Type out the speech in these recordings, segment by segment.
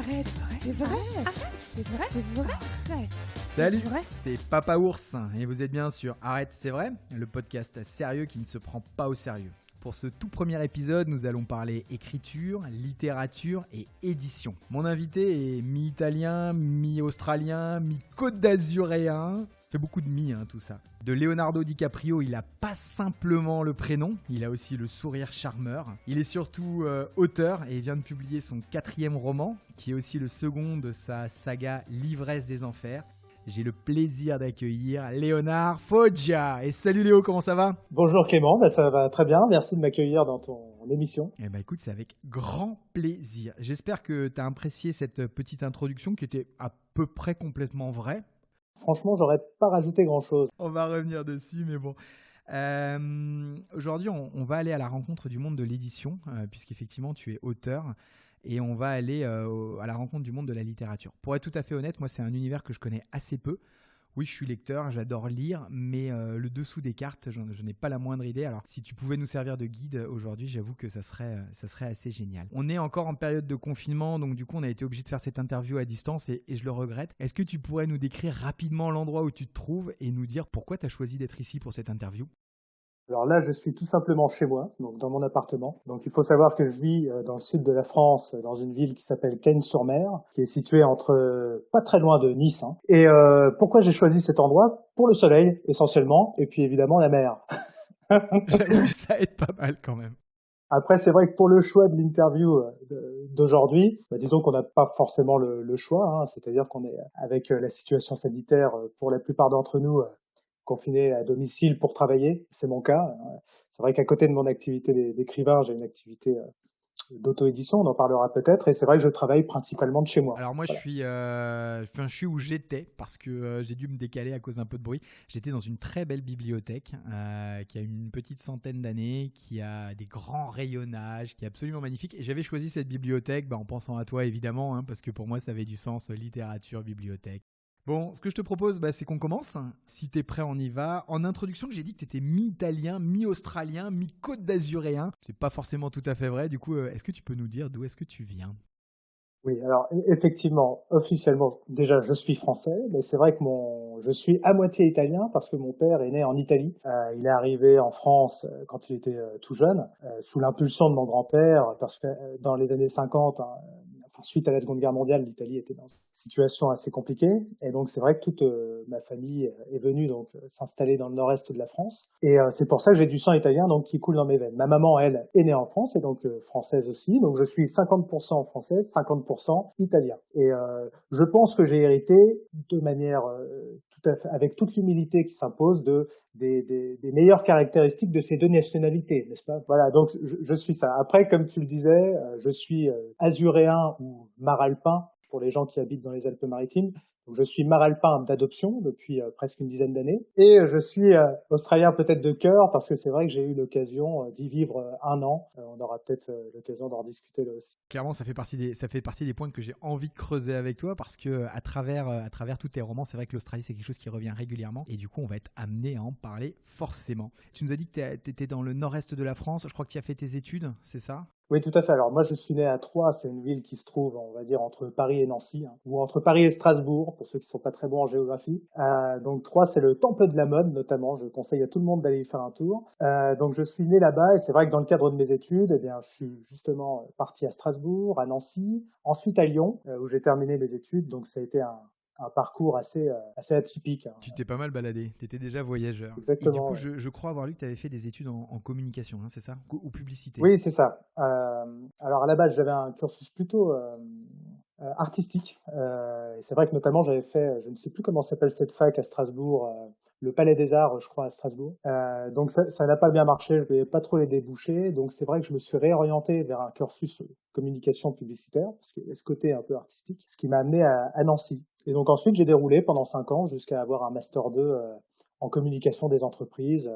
Arrête, c'est vrai, c'est vrai, c'est vrai, arrête. Salut, C'est vrai. c'est Papa Ours et vous êtes bien sur Arrête, c'est vrai, le podcast sérieux qui ne se prend pas au sérieux. Pour ce tout premier épisode, nous allons parler écriture, littérature et édition. Mon invité est mi-italien, mi-australien, mi-côte d'azuréen. Fait beaucoup de tout ça. De Leonardo DiCaprio, il a pas simplement le prénom, il a aussi le sourire charmeur. Il est surtout auteur et il vient de publier son 4e roman, qui est aussi le second de sa saga L'ivresse des enfers. J'ai le plaisir d'accueillir Léonard Foggia. Et salut Léo, comment ça va ? Bonjour Clément, ça va très bien, merci de m'accueillir dans ton émission. Eh ben écoute, c'est avec grand plaisir. J'espère que tu as apprécié cette petite introduction qui était à peu près complètement vraie. Franchement, j'aurais pas rajouté grand-chose. On va revenir dessus, mais bon. Aujourd'hui, on va aller à la rencontre du monde de l'édition, puisqu'effectivement, tu es auteur. Et on va aller à la rencontre du monde de la littérature. Pour être tout à fait honnête, moi, c'est un univers que je connais assez peu. Oui, je suis lecteur, j'adore lire, mais le dessous des cartes, je n'ai pas la moindre idée. Alors, si tu pouvais nous servir de guide aujourd'hui, j'avoue que ça serait assez génial. On est encore en période de confinement, donc du coup, on a été obligé de faire cette interview à distance et je le regrette. Est-ce que tu pourrais nous décrire rapidement l'endroit où tu te trouves et nous dire pourquoi tu as choisi d'être ici pour cette interview ? Alors là, je suis tout simplement chez moi, donc dans mon appartement. Donc il faut savoir que je vis dans le sud de la France, dans une ville qui s'appelle Cagnes-sur-Mer, qui est située pas très loin de Nice. Et pourquoi j'ai choisi cet endroit ? Pour le soleil, essentiellement, et puis évidemment la mer. J'avoue que ça aide pas mal quand même. Après, c'est vrai que pour le choix de l'interview d'aujourd'hui, disons qu'on n'a pas forcément le choix, c'est-à-dire qu'on est avec la situation sanitaire pour la plupart d'entre nous confiné à domicile pour travailler, c'est mon cas. C'est vrai qu'à côté de mon activité d'écrivain, j'ai une activité d'auto-édition, on en parlera peut-être, et c'est vrai que je travaille principalement de chez moi. Alors moi, Voilà. je suis où j'étais parce que j'ai dû me décaler à cause d'un peu de bruit. J'étais dans une très belle bibliothèque qui a une petite centaine d'années, qui a des grands rayonnages, qui est absolument magnifique. Et j'avais choisi cette bibliothèque en pensant à toi évidemment, parce que pour moi, ça avait du sens, littérature, bibliothèque. Bon, ce que je te propose, c'est qu'on commence. Si t'es prêt, on y va. En introduction, j'ai dit que t'étais mi-italien, mi-australien, mi-côte d'azuréen. C'est pas forcément tout à fait vrai. Du coup, est-ce que tu peux nous dire d'où est-ce que tu viens ? Oui, alors effectivement, officiellement, déjà, je suis français, mais c'est vrai que je suis à moitié italien parce que mon père est né en Italie. Il est arrivé en France quand il était tout jeune, sous l'impulsion de mon grand-père, parce que dans les années 50, suite à la Seconde Guerre mondiale, l'Italie était dans une situation assez compliquée, et donc c'est vrai que toute ma famille est venue donc s'installer dans le nord-est de la France, et c'est pour ça que j'ai du sang italien donc qui coule dans mes veines. Ma maman, elle, est née en France et donc française aussi, donc je suis 50% français, 50% italien. Et je pense que j'ai hérité de manière tout à fait, avec toute l'humilité qui s'impose des meilleures caractéristiques de ces deux nationalités, n'est-ce pas ? Voilà, donc je suis ça. Après, comme tu le disais, je suis azuréen ou maralpin pour les gens qui habitent dans les Alpes-Maritimes. Donc, je suis maralpin d'adoption depuis presque une dizaine d'années. Et je suis australien peut-être de cœur parce que c'est vrai que j'ai eu l'occasion d'y vivre un an. On aura peut-être l'occasion d'en rediscuter là aussi. Clairement, ça fait partie des points que j'ai envie de creuser avec toi parce que à travers tous tes romans, c'est vrai que l'Australie, c'est quelque chose qui revient régulièrement et du coup, on va être amené à en parler forcément. Tu nous as dit que tu étais dans le nord-est de la France. Je crois que tu as fait tes études, c'est ça ? Oui, tout à fait. Alors moi, je suis né à Troyes, c'est une ville qui se trouve, on va dire, entre Paris et Nancy, ou entre Paris et Strasbourg, pour ceux qui sont pas très bons en géographie. Donc Troyes, c'est le temple de la mode, notamment. Je conseille à tout le monde d'aller y faire un tour. Donc je suis né là-bas, et c'est vrai que dans le cadre de mes études, eh bien, je suis justement parti à Strasbourg, à Nancy, ensuite à Lyon, où j'ai terminé mes études. Donc ça a été un parcours assez atypique. Tu t'es pas mal baladé, tu étais déjà voyageur. Exactement. Et du coup, ouais. je crois avoir lu que tu avais fait des études en communication, c'est ça ? Ou publicité ? Oui, c'est ça. Alors à la base, j'avais un cursus plutôt artistique. Et c'est vrai que notamment, j'avais fait, je ne sais plus comment s'appelle cette fac à Strasbourg, le Palais des Arts, je crois, à Strasbourg. Donc ça n'a pas bien marché, je ne voyais pas trop les débouchés. Donc c'est vrai que je me suis réorienté vers un cursus communication publicitaire, parce qu'il y a ce côté un peu artistique, ce qui m'a amené à Nancy. Et donc ensuite, j'ai déroulé pendant 5 ans jusqu'à avoir un Master 2 en communication des entreprises,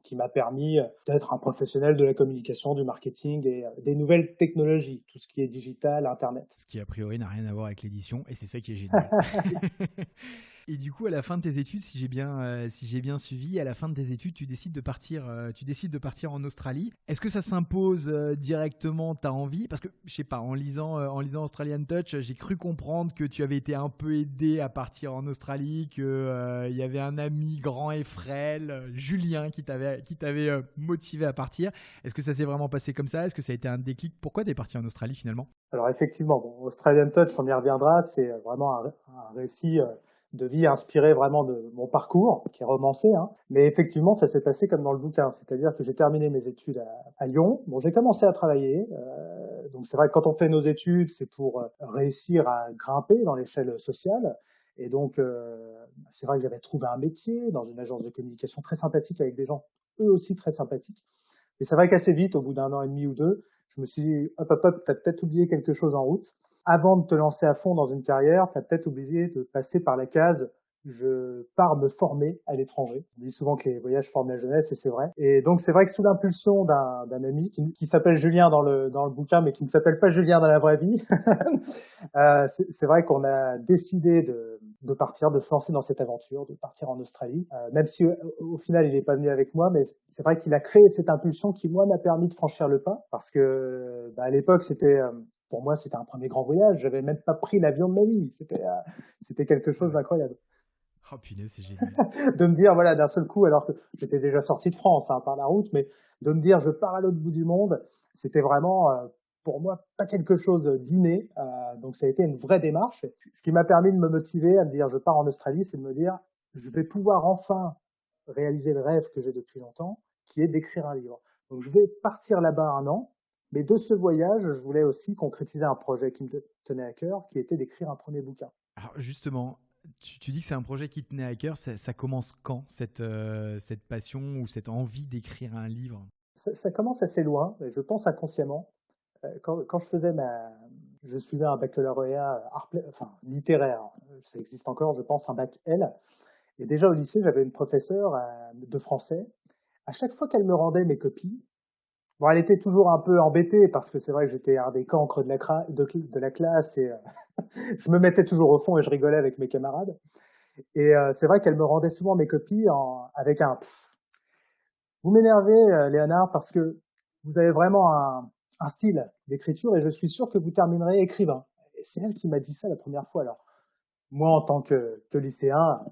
qui m'a permis d'être un professionnel de la communication, du marketing et des nouvelles technologies, tout ce qui est digital, Internet. Ce qui a priori n'a rien à voir avec l'édition et c'est ça qui est génial. Et du coup, à la fin de tes études, si j'ai bien suivi, à la fin de tes études, tu décides de partir en Australie. Est-ce que ça s'impose directement, t'as envie? Parce que, je sais pas, en lisant Australian Touch, j'ai cru comprendre que tu avais été un peu aidé à partir en Australie, que y avait un ami grand et frêle, Julien, qui t'avait motivé à partir. Est-ce que ça s'est vraiment passé comme ça? Est-ce que ça a été un déclic? Pourquoi t'es parti en Australie finalement? Alors effectivement, bon, Australian Touch, on y reviendra, c'est vraiment un récit de vie inspiré vraiment de mon parcours, qui est romancé, hein. Mais effectivement, ça s'est passé comme dans le bouquin, c'est-à-dire que j'ai terminé mes études à Lyon. Bon, j'ai commencé à travailler, donc c'est vrai que quand on fait nos études, c'est pour réussir à grimper dans l'échelle sociale. Et donc, c'est vrai que j'avais trouvé un métier dans une agence de communication très sympathique avec des gens eux aussi très sympathiques. Et c'est vrai qu'assez vite, au bout d'un an et demi ou deux, je me suis dit, hop, t'as peut-être oublié quelque chose en route. Avant de te lancer à fond dans une carrière, t'as peut-être oublié de passer par la case je pars me former à l'étranger. On dit souvent que les voyages forment la jeunesse et c'est vrai. Et donc c'est vrai que sous l'impulsion d'un ami qui s'appelle Julien dans le bouquin, mais qui ne s'appelle pas Julien dans la vraie vie, c'est vrai qu'on a décidé de partir, de se lancer dans cette aventure, de partir en Australie. Même si au final il n'est pas venu avec moi, mais c'est vrai qu'il a créé cette impulsion qui moi m'a permis de franchir le pas, parce que à l'époque c'était pour moi c'était un premier grand voyage. J'avais même pas pris l'avion de ma vie. C'était quelque chose d'incroyable. Oh punaise, c'est génial. De me dire, voilà, d'un seul coup, alors que j'étais déjà sorti de France hein, par la route, mais de me dire, je pars à l'autre bout du monde, c'était vraiment, pour moi, pas quelque chose d'inné. Donc ça a été une vraie démarche. Ce qui m'a permis de me motiver à me dire, je pars en Australie, c'est de me dire, je vais pouvoir enfin réaliser le rêve que j'ai depuis longtemps, qui est d'écrire un livre. Donc je vais partir là-bas un an, mais de ce voyage, je voulais aussi concrétiser un projet qui me tenait à cœur, qui était d'écrire un premier bouquin. Alors justement, tu dis que c'est un projet qui te tenait à cœur. Ça commence quand, cette passion ou cette envie d'écrire un livre? Ça commence assez loin, je pense inconsciemment. Quand je suivais un baccalauréat littéraire, ça existe encore, je pense, un bac L. Et déjà au lycée, j'avais une professeure de français. À chaque fois qu'elle me rendait mes copies, bon, elle était toujours un peu embêtée parce que c'est vrai que j'étais un des cancres de la classe et je me mettais toujours au fond et je rigolais avec mes camarades. Et c'est vrai qu'elle me rendait souvent mes copies avec un vous m'énervez, Léonard, parce que vous avez vraiment un style d'écriture et je suis sûr que vous terminerez écrivain. Et c'est elle qui m'a dit ça la première fois. Alors, moi, en tant que lycéen,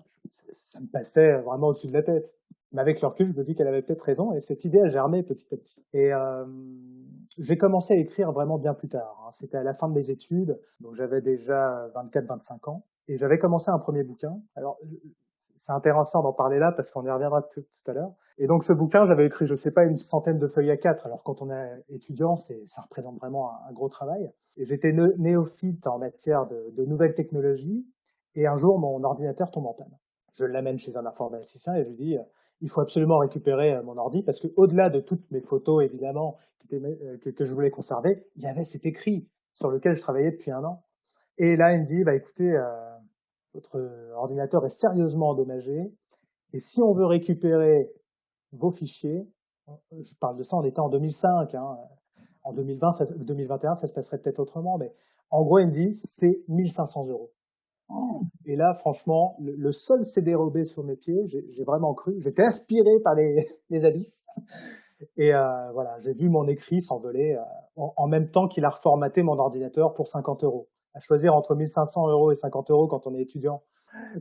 ça me passait vraiment au-dessus de la tête. Mais avec le recul, je me dis qu'elle avait peut-être raison et cette idée a germé petit à petit. Et j'ai commencé à écrire vraiment bien plus tard, hein. C'était à la fin de mes études, donc j'avais déjà 24-25 ans et j'avais commencé un premier bouquin. Alors, c'est intéressant d'en parler là parce qu'on y reviendra tout à l'heure. Et donc ce bouquin, j'avais écrit, je sais pas, une centaine de feuilles A4. Alors quand on est étudiant, ça représente vraiment un gros travail. Et j'étais néophyte en matière de nouvelles technologies. Et un jour, mon ordinateur tombe en panne. Je l'amène chez un informaticien et je lui dis, il faut absolument récupérer mon ordi parce que au-delà de toutes mes photos, évidemment, que je voulais conserver, il y avait cet écrit sur lequel je travaillais depuis un an. Et là, il me dit, bah écoutez, votre ordinateur est sérieusement endommagé. Et si on veut récupérer vos fichiers, je parle de ça, on était en 2005, hein, en 2021, ça se passerait peut-être autrement, mais en gros, il me dit, c'est 1500 €. Et là, franchement, le sol s'est dérobé sur mes pieds, j'ai vraiment cru, j'étais aspiré par les abysses. Et voilà, j'ai vu mon écrit s'envoler en même temps qu'il a reformaté mon ordinateur pour 50 €. À choisir entre 1500 € et 50 € quand on est étudiant.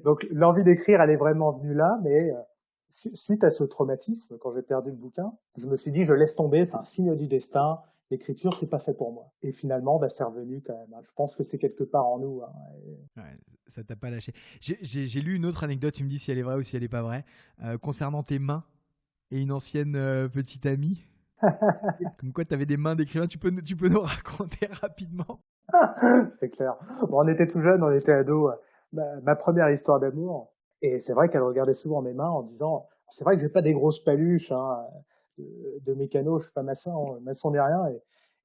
Donc l'envie d'écrire, elle est vraiment venue là, mais suite à ce traumatisme, quand j'ai perdu le bouquin, je me suis dit, je laisse tomber, c'est un signe du destin, l'écriture, c'est pas fait pour moi. Et finalement, bah, c'est revenu quand même, hein. Je pense que c'est quelque part en nous, hein. Ouais, ça t'a pas lâché. J'ai lu une autre anecdote, tu me dis si elle est vraie ou si elle est pas vraie, concernant tes mains et une ancienne petite amie. Comme quoi, tu avais des mains d'écrivain. Tu peux nous raconter rapidement? C'est clair. Bon, on était tout jeunes, on était ados. Ma première histoire d'amour. Et c'est vrai qu'elle regardait souvent mes mains en disant, c'est vrai que j'ai pas des grosses paluches hein, de mécano, je suis pas maçon ni rien.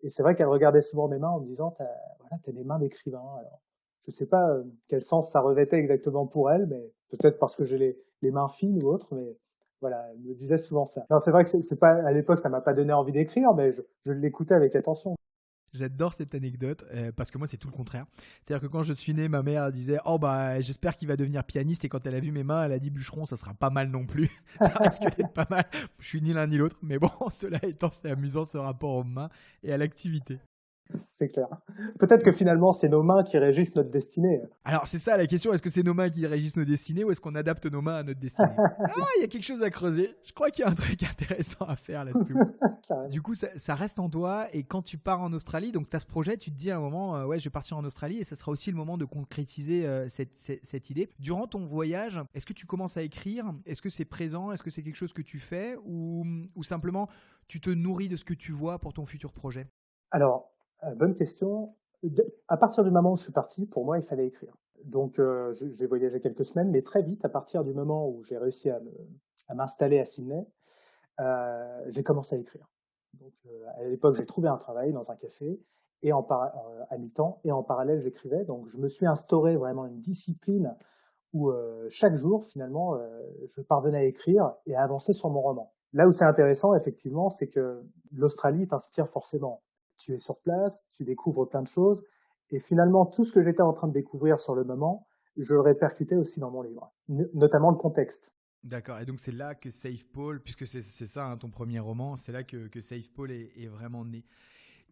Et c'est vrai qu'elle regardait souvent mes mains en me disant, t'as des mains d'écrivain. Alors, je sais pas quel sens ça revêtait exactement pour elle, mais peut-être parce que j'ai les mains fines ou autre, mais voilà, elle me disait souvent ça. Non, c'est vrai que c'est pas, à l'époque, ça m'a pas donné envie d'écrire, mais je l'écoutais avec attention. J'adore cette anecdote parce que moi c'est tout le contraire. C'est-à-dire que quand je suis né, ma mère disait oh bah j'espère qu'il va devenir pianiste et quand elle a vu mes mains, elle a dit bûcheron, ça sera pas mal non plus. Ça risque d'être pas mal. Je suis ni l'un ni l'autre, mais bon, cela étant, c'est amusant ce rapport aux mains et à l'activité. C'est clair. Peut-être que finalement, c'est nos mains qui régissent notre destinée. Alors c'est ça la question, est-ce que c'est nos mains qui régissent nos destinées ou est-ce qu'on adapte nos mains à notre destinée? Ah, il y a quelque chose à creuser. Je crois qu'il y a un truc intéressant à faire là-dessous. Carrément. Du coup, ça reste en toi et quand tu pars en Australie, donc tu as ce projet, tu te dis à un moment, ouais, je vais partir en Australie et ça sera aussi le moment de concrétiser cette idée. Durant ton voyage, est-ce que tu commences à écrire? Est-ce que c'est présent? Est-ce que c'est quelque chose que tu fais ou simplement tu te nourris de ce que tu vois pour ton futur projet? Alors, bonne question. À partir du moment où je suis parti, pour moi, il fallait écrire. Donc, j'ai voyagé quelques semaines, mais très vite, à partir du moment où j'ai réussi à m'installer à Sydney, j'ai commencé à écrire. Donc, à l'époque, j'ai trouvé un travail dans un café et à mi-temps, et en parallèle, j'écrivais. Donc, je me suis instauré vraiment une discipline où chaque jour, finalement, je parvenais à écrire et à avancer sur mon roman. Là où c'est intéressant, effectivement, c'est que l'Australie t'inspire forcément. Tu es sur place, tu découvres plein de choses, et finalement, tout ce que j'étais en train de découvrir sur le moment, je le répercutais aussi dans mon livre, notamment le contexte. D'accord, et donc c'est là que Save Paul, puisque c'est ça hein, ton premier roman, c'est là que Save Paul est vraiment né.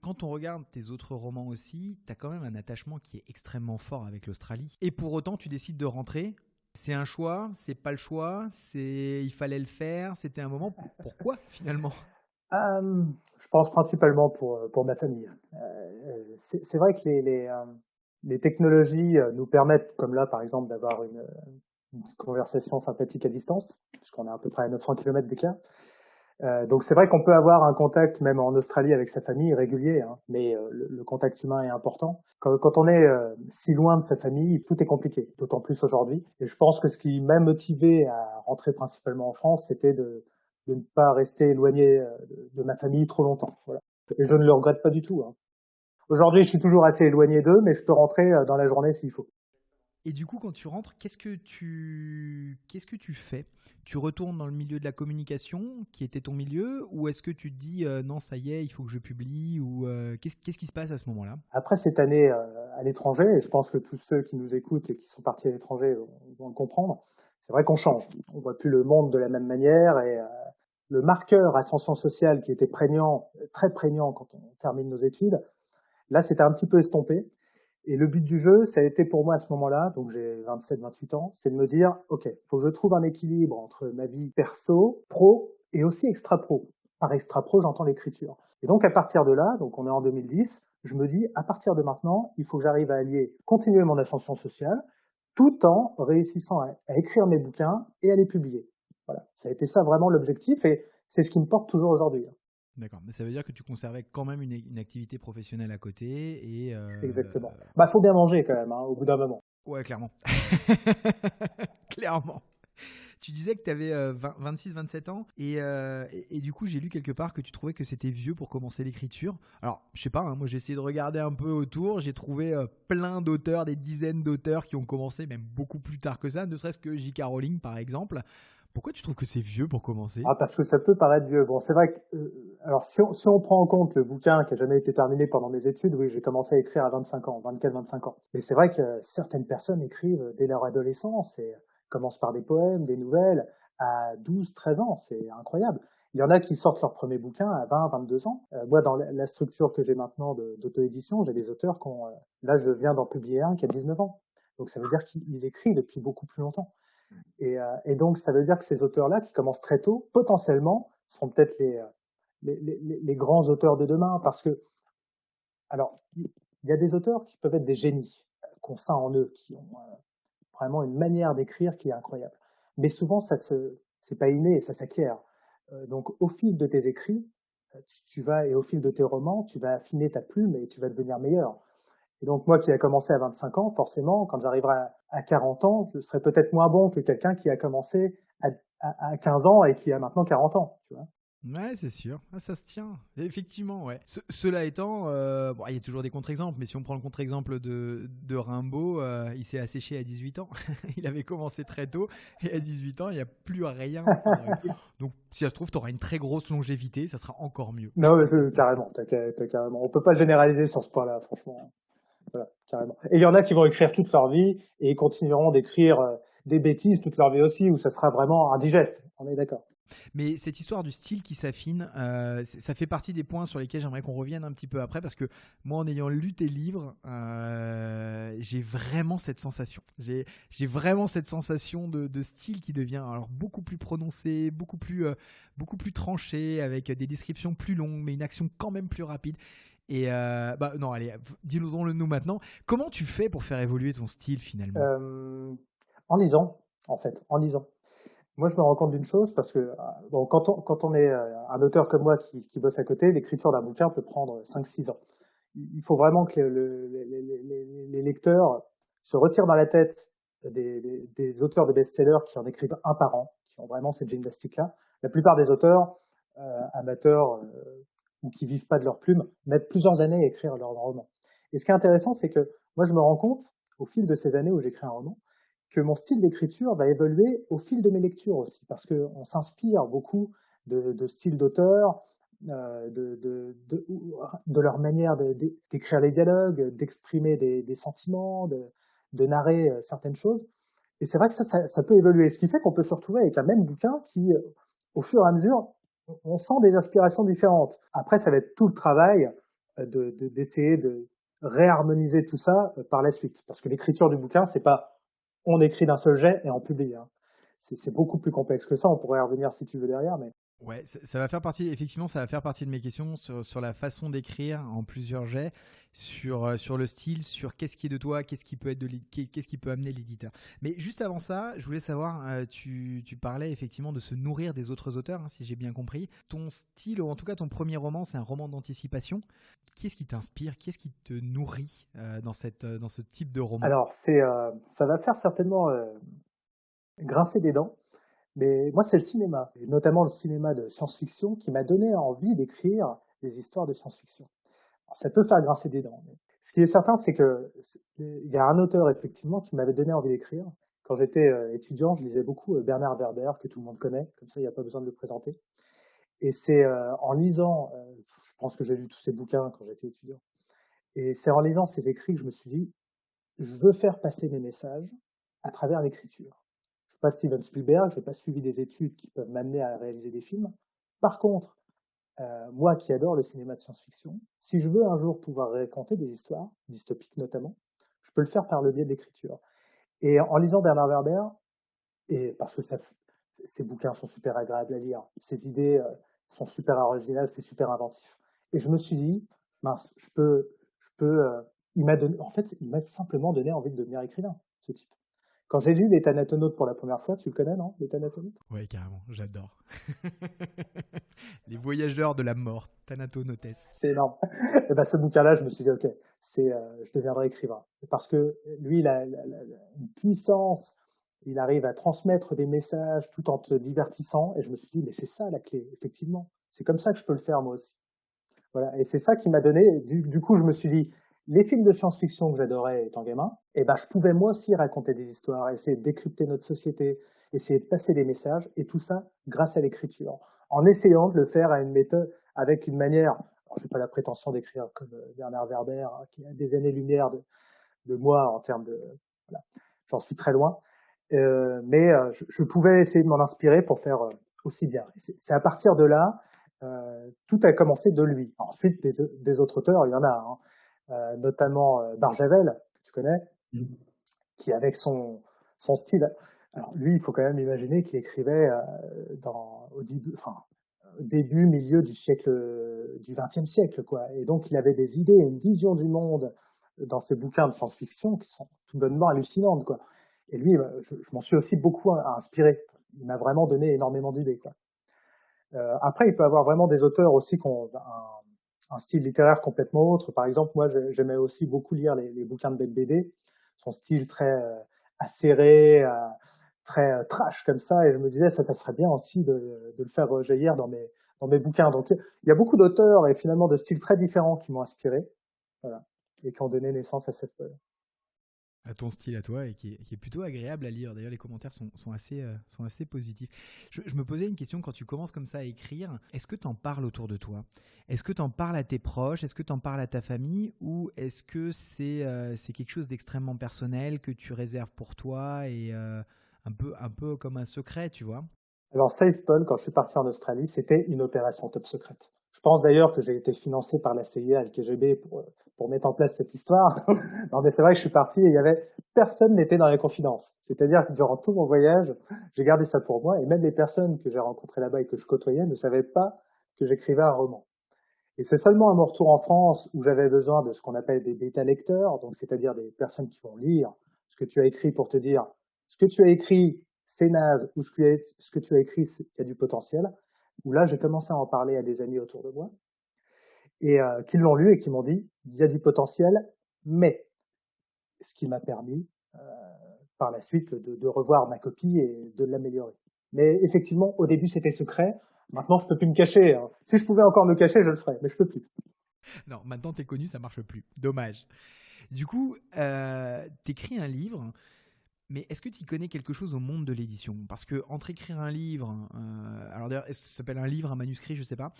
Quand on regarde tes autres romans aussi, tu as quand même un attachement qui est extrêmement fort avec l'Australie. Et pour autant, tu décides de rentrer. C'est un choix, c'est pas le choix, il fallait le faire, c'était un moment. Pourquoi finalement? Je pense principalement pour ma famille. C'est vrai que les technologies nous permettent, comme là par exemple, d'avoir une conversation sympathique à distance, puisqu'on est à peu près à 900 km d'écart. Donc c'est vrai qu'on peut avoir un contact, même en Australie, avec sa famille régulier, hein, mais le contact humain est important. Quand on est si loin de sa famille, tout est compliqué, d'autant plus aujourd'hui. Et je pense que ce qui m'a motivé à rentrer principalement en France, c'était de ne pas rester éloigné de ma famille trop longtemps. Voilà. Et je ne le regrette pas du tout. Hein. Aujourd'hui, je suis toujours assez éloigné d'eux, mais je peux rentrer dans la journée s'il faut. Et du coup, quand tu rentres, qu'est-ce que tu fais? Tu retournes dans le milieu de la communication, qui était ton milieu, ou est-ce que tu te dis non, ça y est, il faut que je publie, ou qu'est-ce qui se passe à ce moment-là? Après cette année à l'étranger, et je pense que tous ceux qui nous écoutent et qui sont partis à l'étranger vont le comprendre, c'est vrai qu'on change. On voit plus le monde de la même manière et le marqueur ascension sociale qui était prégnant, très prégnant quand on termine nos études, là c'était un petit peu estompé. Et le but du jeu, ça a été pour moi à ce moment-là, donc j'ai 27-28 ans, c'est de me dire, ok, faut que je trouve un équilibre entre ma vie perso, pro et aussi extra-pro. Par extra-pro, j'entends l'écriture. Et donc à partir de là, donc on est en 2010, je me dis, à partir de maintenant, il faut que j'arrive à allier, continuer mon ascension sociale, tout en réussissant à écrire mes bouquins et à les publier. Voilà, ça a été ça vraiment l'objectif et c'est ce qui me porte toujours aujourd'hui. D'accord, mais ça veut dire que tu conservais quand même une activité professionnelle à côté et Exactement. Bah, faut bien manger quand même, hein, au bout d'un moment. ouais, clairement. Clairement. Tu disais que tu avais 26-27 ans et du coup j'ai lu quelque part que tu trouvais que c'était vieux pour commencer l'écriture. Alors je sais pas, hein, moi j'ai essayé de regarder un peu autour, j'ai trouvé plein d'auteurs, des dizaines d'auteurs qui ont commencé même beaucoup plus tard que ça, ne serait-ce que J.K. Rowling par exemple. Pourquoi tu trouves que c'est vieux pour commencer? Ah, parce que ça peut paraître vieux. Bon, c'est vrai que, alors si on prend en compte le bouquin qui a jamais été terminé pendant mes études, oui, j'ai commencé à écrire à 25 ans, 24-25 ans. Mais c'est vrai que certaines personnes écrivent dès leur adolescence et commencent par des poèmes, des nouvelles à 12-13 ans. C'est incroyable. Il y en a qui sortent leur premier bouquin à 20-22 ans. Moi, dans la structure que j'ai maintenant d'auto-édition, j'ai des auteurs qui ont, là, je viens d'en publier un qui a 19 ans. Donc ça veut dire qu'il écrit depuis beaucoup plus longtemps. Et donc, ça veut dire que ces auteurs-là, qui commencent très tôt, potentiellement, seront peut-être les grands auteurs de demain. Parce que, alors, il y a des auteurs qui peuvent être des génies, qu'on sent en eux, qui ont vraiment une manière d'écrire qui est incroyable. Mais souvent, c'est pas inné, ça s'acquiert. Donc, au fil de tes écrits, et au fil de tes romans, tu vas affiner ta plume et tu vas devenir meilleur. Et donc, moi qui ai commencé à 25 ans, forcément, quand j'arriverai à 40 ans, je serai peut-être moins bon que quelqu'un qui a commencé à 15 ans et qui a maintenant 40 ans, tu vois. Ouais, c'est sûr. Ah, ça se tient. Effectivement, ouais. Cela étant, bon, il y a toujours des contre-exemples, mais si on prend le contre-exemple de Rimbaud, il s'est asséché à 18 ans. Il avait commencé très tôt, et à 18 ans, il n'y a plus rien qui est revenu. Donc, si ça se trouve, tu auras une très grosse longévité, ça sera encore mieux. Non, mais carrément, t'as carrément. On peut pas généraliser sur ce point-là, franchement. Voilà, carrément. Et il y en a qui vont écrire toute leur vie et ils continueront d'écrire des bêtises toute leur vie aussi, où ça sera vraiment indigeste. On est d'accord. Mais cette histoire du style qui s'affine, ça fait partie des points sur lesquels j'aimerais qu'on revienne un petit peu après, parce que moi, en ayant lu tes livres, j'ai vraiment cette sensation. J'ai vraiment cette sensation de style qui devient alors beaucoup plus prononcé, beaucoup plus tranché, avec des descriptions plus longues, mais une action quand même plus rapide. Et bah non, allez, dis-nous-en le nous maintenant. Comment tu fais pour faire évoluer ton style finalement? En lisant, en fait, en lisant. Moi, je me rends compte d'une chose parce que bon, quand on est un auteur comme moi qui bosse à côté, l'écriture d'un bouquin peut prendre 5-6 ans. Il faut vraiment que les lecteurs se retirent dans la tête des auteurs de best-sellers qui en écrivent un par an, qui ont vraiment cette gymnastique-là. La plupart des auteurs amateurs ou qui vivent pas de leur plume mettent plusieurs années à écrire leur roman. Et ce qui est intéressant, c'est que moi, je me rends compte, au fil de ces années où j'écris un roman, que mon style d'écriture va évoluer au fil de mes lectures aussi, parce qu'on s'inspire beaucoup de styles d'auteurs, de leur manière d'écrire les dialogues, d'exprimer des sentiments, de narrer certaines choses. Et c'est vrai que ça peut évoluer, ce qui fait qu'on peut se retrouver avec un même bouquin qui, au fur et à mesure, on sent des inspirations différentes. Après, ça va être tout le travail d'essayer de réharmoniser tout ça par la suite, parce que l'écriture du bouquin, c'est pas on écrit d'un seul jet et on publie. Hein. C'est beaucoup plus complexe que ça. On pourrait y revenir si tu veux derrière, mais Ouais, ça va faire partie, effectivement, ça va faire partie de mes questions sur la façon d'écrire en plusieurs jets, sur le style, sur qu'est-ce qui est de toi, qu'est-ce qui peut être qu'est-ce qui peut amener l'éditeur. Mais juste avant ça, je voulais savoir, tu parlais effectivement de se nourrir des autres auteurs, hein, si j'ai bien compris. Ton style, ou en tout cas ton premier roman, c'est un roman d'anticipation. Qu'est-ce qui t'inspire, qu'est-ce qui te nourrit dans ce type de roman? alors ça va faire certainement grincer des dents. Mais moi, c'est le cinéma, et notamment le cinéma de science-fiction, qui m'a donné envie d'écrire des histoires de science-fiction. Alors, ça peut faire grincer des dents. Mais ce qui est certain, c'est que il y a un auteur effectivement qui m'avait donné envie d'écrire. Quand j'étais étudiant, je lisais beaucoup Bernard Werber, que tout le monde connaît, comme ça il n'y a pas besoin de le présenter. Et c'est en lisant, je pense que j'ai lu tous ses bouquins quand j'étais étudiant, et c'est en lisant ses écrits que je me suis dit, je veux faire passer mes messages à travers l'écriture. Je ne suis pas Steven Spielberg, je n'ai pas suivi des études qui peuvent m'amener à réaliser des films. Par contre, moi qui adore le cinéma de science-fiction, si je veux un jour pouvoir raconter des histoires, dystopiques notamment, je peux le faire par le biais de l'écriture. Et en lisant Bernard Werber, et parce que ses bouquins sont super agréables à lire, ses idées sont super originales, c'est super inventif. Et je me suis dit, mince, il m'a simplement donné envie de devenir écrivain, ce type. Quand j'ai lu Les Thanatonautes pour la première fois, tu le connais, non, Les Thanatonautes? Ouais, carrément, j'adore. Les voyageurs de la mort, Thanatonautes. C'est énorme. Et ben, ce bouquin-là, je me suis dit, ok, je deviendrai écrivain. Parce que lui, il a une puissance, il arrive à transmettre des messages tout en te divertissant. Et je me suis dit, mais c'est ça la clé, effectivement. C'est comme ça que je peux le faire moi aussi. Voilà. Et c'est ça qui m'a donné. Du coup, je me suis dit, les films de science-fiction que j'adorais étant gamin, et ben, je pouvais moi aussi raconter des histoires, essayer de décrypter notre société, essayer de passer des messages, et tout ça grâce à l'écriture. En essayant de le faire à une méthode, avec une manière, je n'ai pas la prétention d'écrire comme Bernard Werber, hein, qui a des années-lumière de moi en termes de, voilà, j'en suis très loin, mais je pouvais essayer de m'en inspirer pour faire aussi bien. C'est à partir de là, tout a commencé de lui. Ensuite, des autres auteurs, il y en a, hein, notamment Barjavel, que tu connais, qui avec son style, alors lui, il faut quand même imaginer qu'il écrivait au début, milieu du XXe siècle, quoi. Et donc, il avait des idées, une vision du monde dans ses bouquins de science-fiction qui sont tout bonnement hallucinantes, quoi. Et lui, je m'en suis aussi beaucoup inspiré. Il m'a vraiment donné énormément d'idées, quoi. Après, il peut y avoir vraiment des auteurs aussi qui ont un style littéraire complètement autre. Par exemple, moi, j'aimais aussi beaucoup lire les bouquins de BD, son style très acéré, très trash comme ça, et je me disais, ça serait bien aussi de le faire rejaillir dans mes bouquins. Donc, il y a beaucoup d'auteurs et finalement de styles très différents qui m'ont inspiré, voilà, et qui ont donné naissance à ton style à toi et qui est plutôt agréable à lire. D'ailleurs, les commentaires sont assez positifs. Je me posais une question quand tu commences comme ça à écrire. Est-ce que tu en parles autour de toi ? Est-ce que tu en parles à tes proches ? Est-ce que tu en parles à ta famille ? Ou est-ce que c'est quelque chose d'extrêmement personnel que tu réserves pour toi et un peu comme un secret, tu vois ? Alors, SafePol, quand je suis parti en Australie, c'était une opération top secrète. Je pense d'ailleurs que j'ai été financé par la CIA et le KGB pour mettre en place cette histoire. Non, mais c'est vrai que je suis parti et personne n'était dans les confidences. C'est-à-dire que durant tout mon voyage, j'ai gardé ça pour moi et même les personnes que j'ai rencontrées là-bas et que je côtoyais ne savaient pas que j'écrivais un roman. Et c'est seulement à mon retour en France où j'avais besoin de ce qu'on appelle des bêta-lecteurs, donc c'est-à-dire des personnes qui vont lire ce que tu as écrit pour te dire ce que tu as écrit, c'est naze, ou ce que tu as écrit, il y a du potentiel, où là, j'ai commencé à en parler à des amis autour de moi, et qui l'ont lu et qui m'ont dit, il y a du potentiel, mais ce qui m'a permis, par la suite, de revoir ma copie et de l'améliorer. Mais effectivement, au début, c'était secret. Maintenant, je peux plus me cacher. Hein. Si je pouvais encore me cacher, je le ferais, mais je peux plus. Non, maintenant t'es connu, ça marche plus. Dommage. Du coup, t'écris un livre. Mais est-ce que tu connais quelque chose au monde de l'édition ? Parce que entre écrire un livre, alors d'ailleurs, est-ce que ça s'appelle un livre, un manuscrit, je ne sais pas,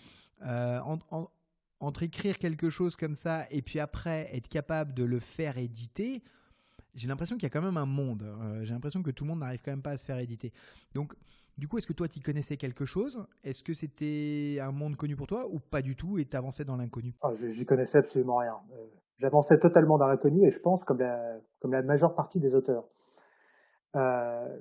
entre écrire quelque chose comme ça et puis après être capable de le faire éditer, j'ai l'impression qu'il y a quand même un monde. J'ai l'impression que tout le monde n'arrive quand même pas à se faire éditer. Donc, du coup, est-ce que toi, tu connaissais quelque chose ? Est-ce que c'était un monde connu pour toi ou pas du tout et tu avançais dans l'inconnu ? J'y connaissais absolument rien. J'avançais totalement dans l'inconnu et je pense comme la majeure partie des auteurs.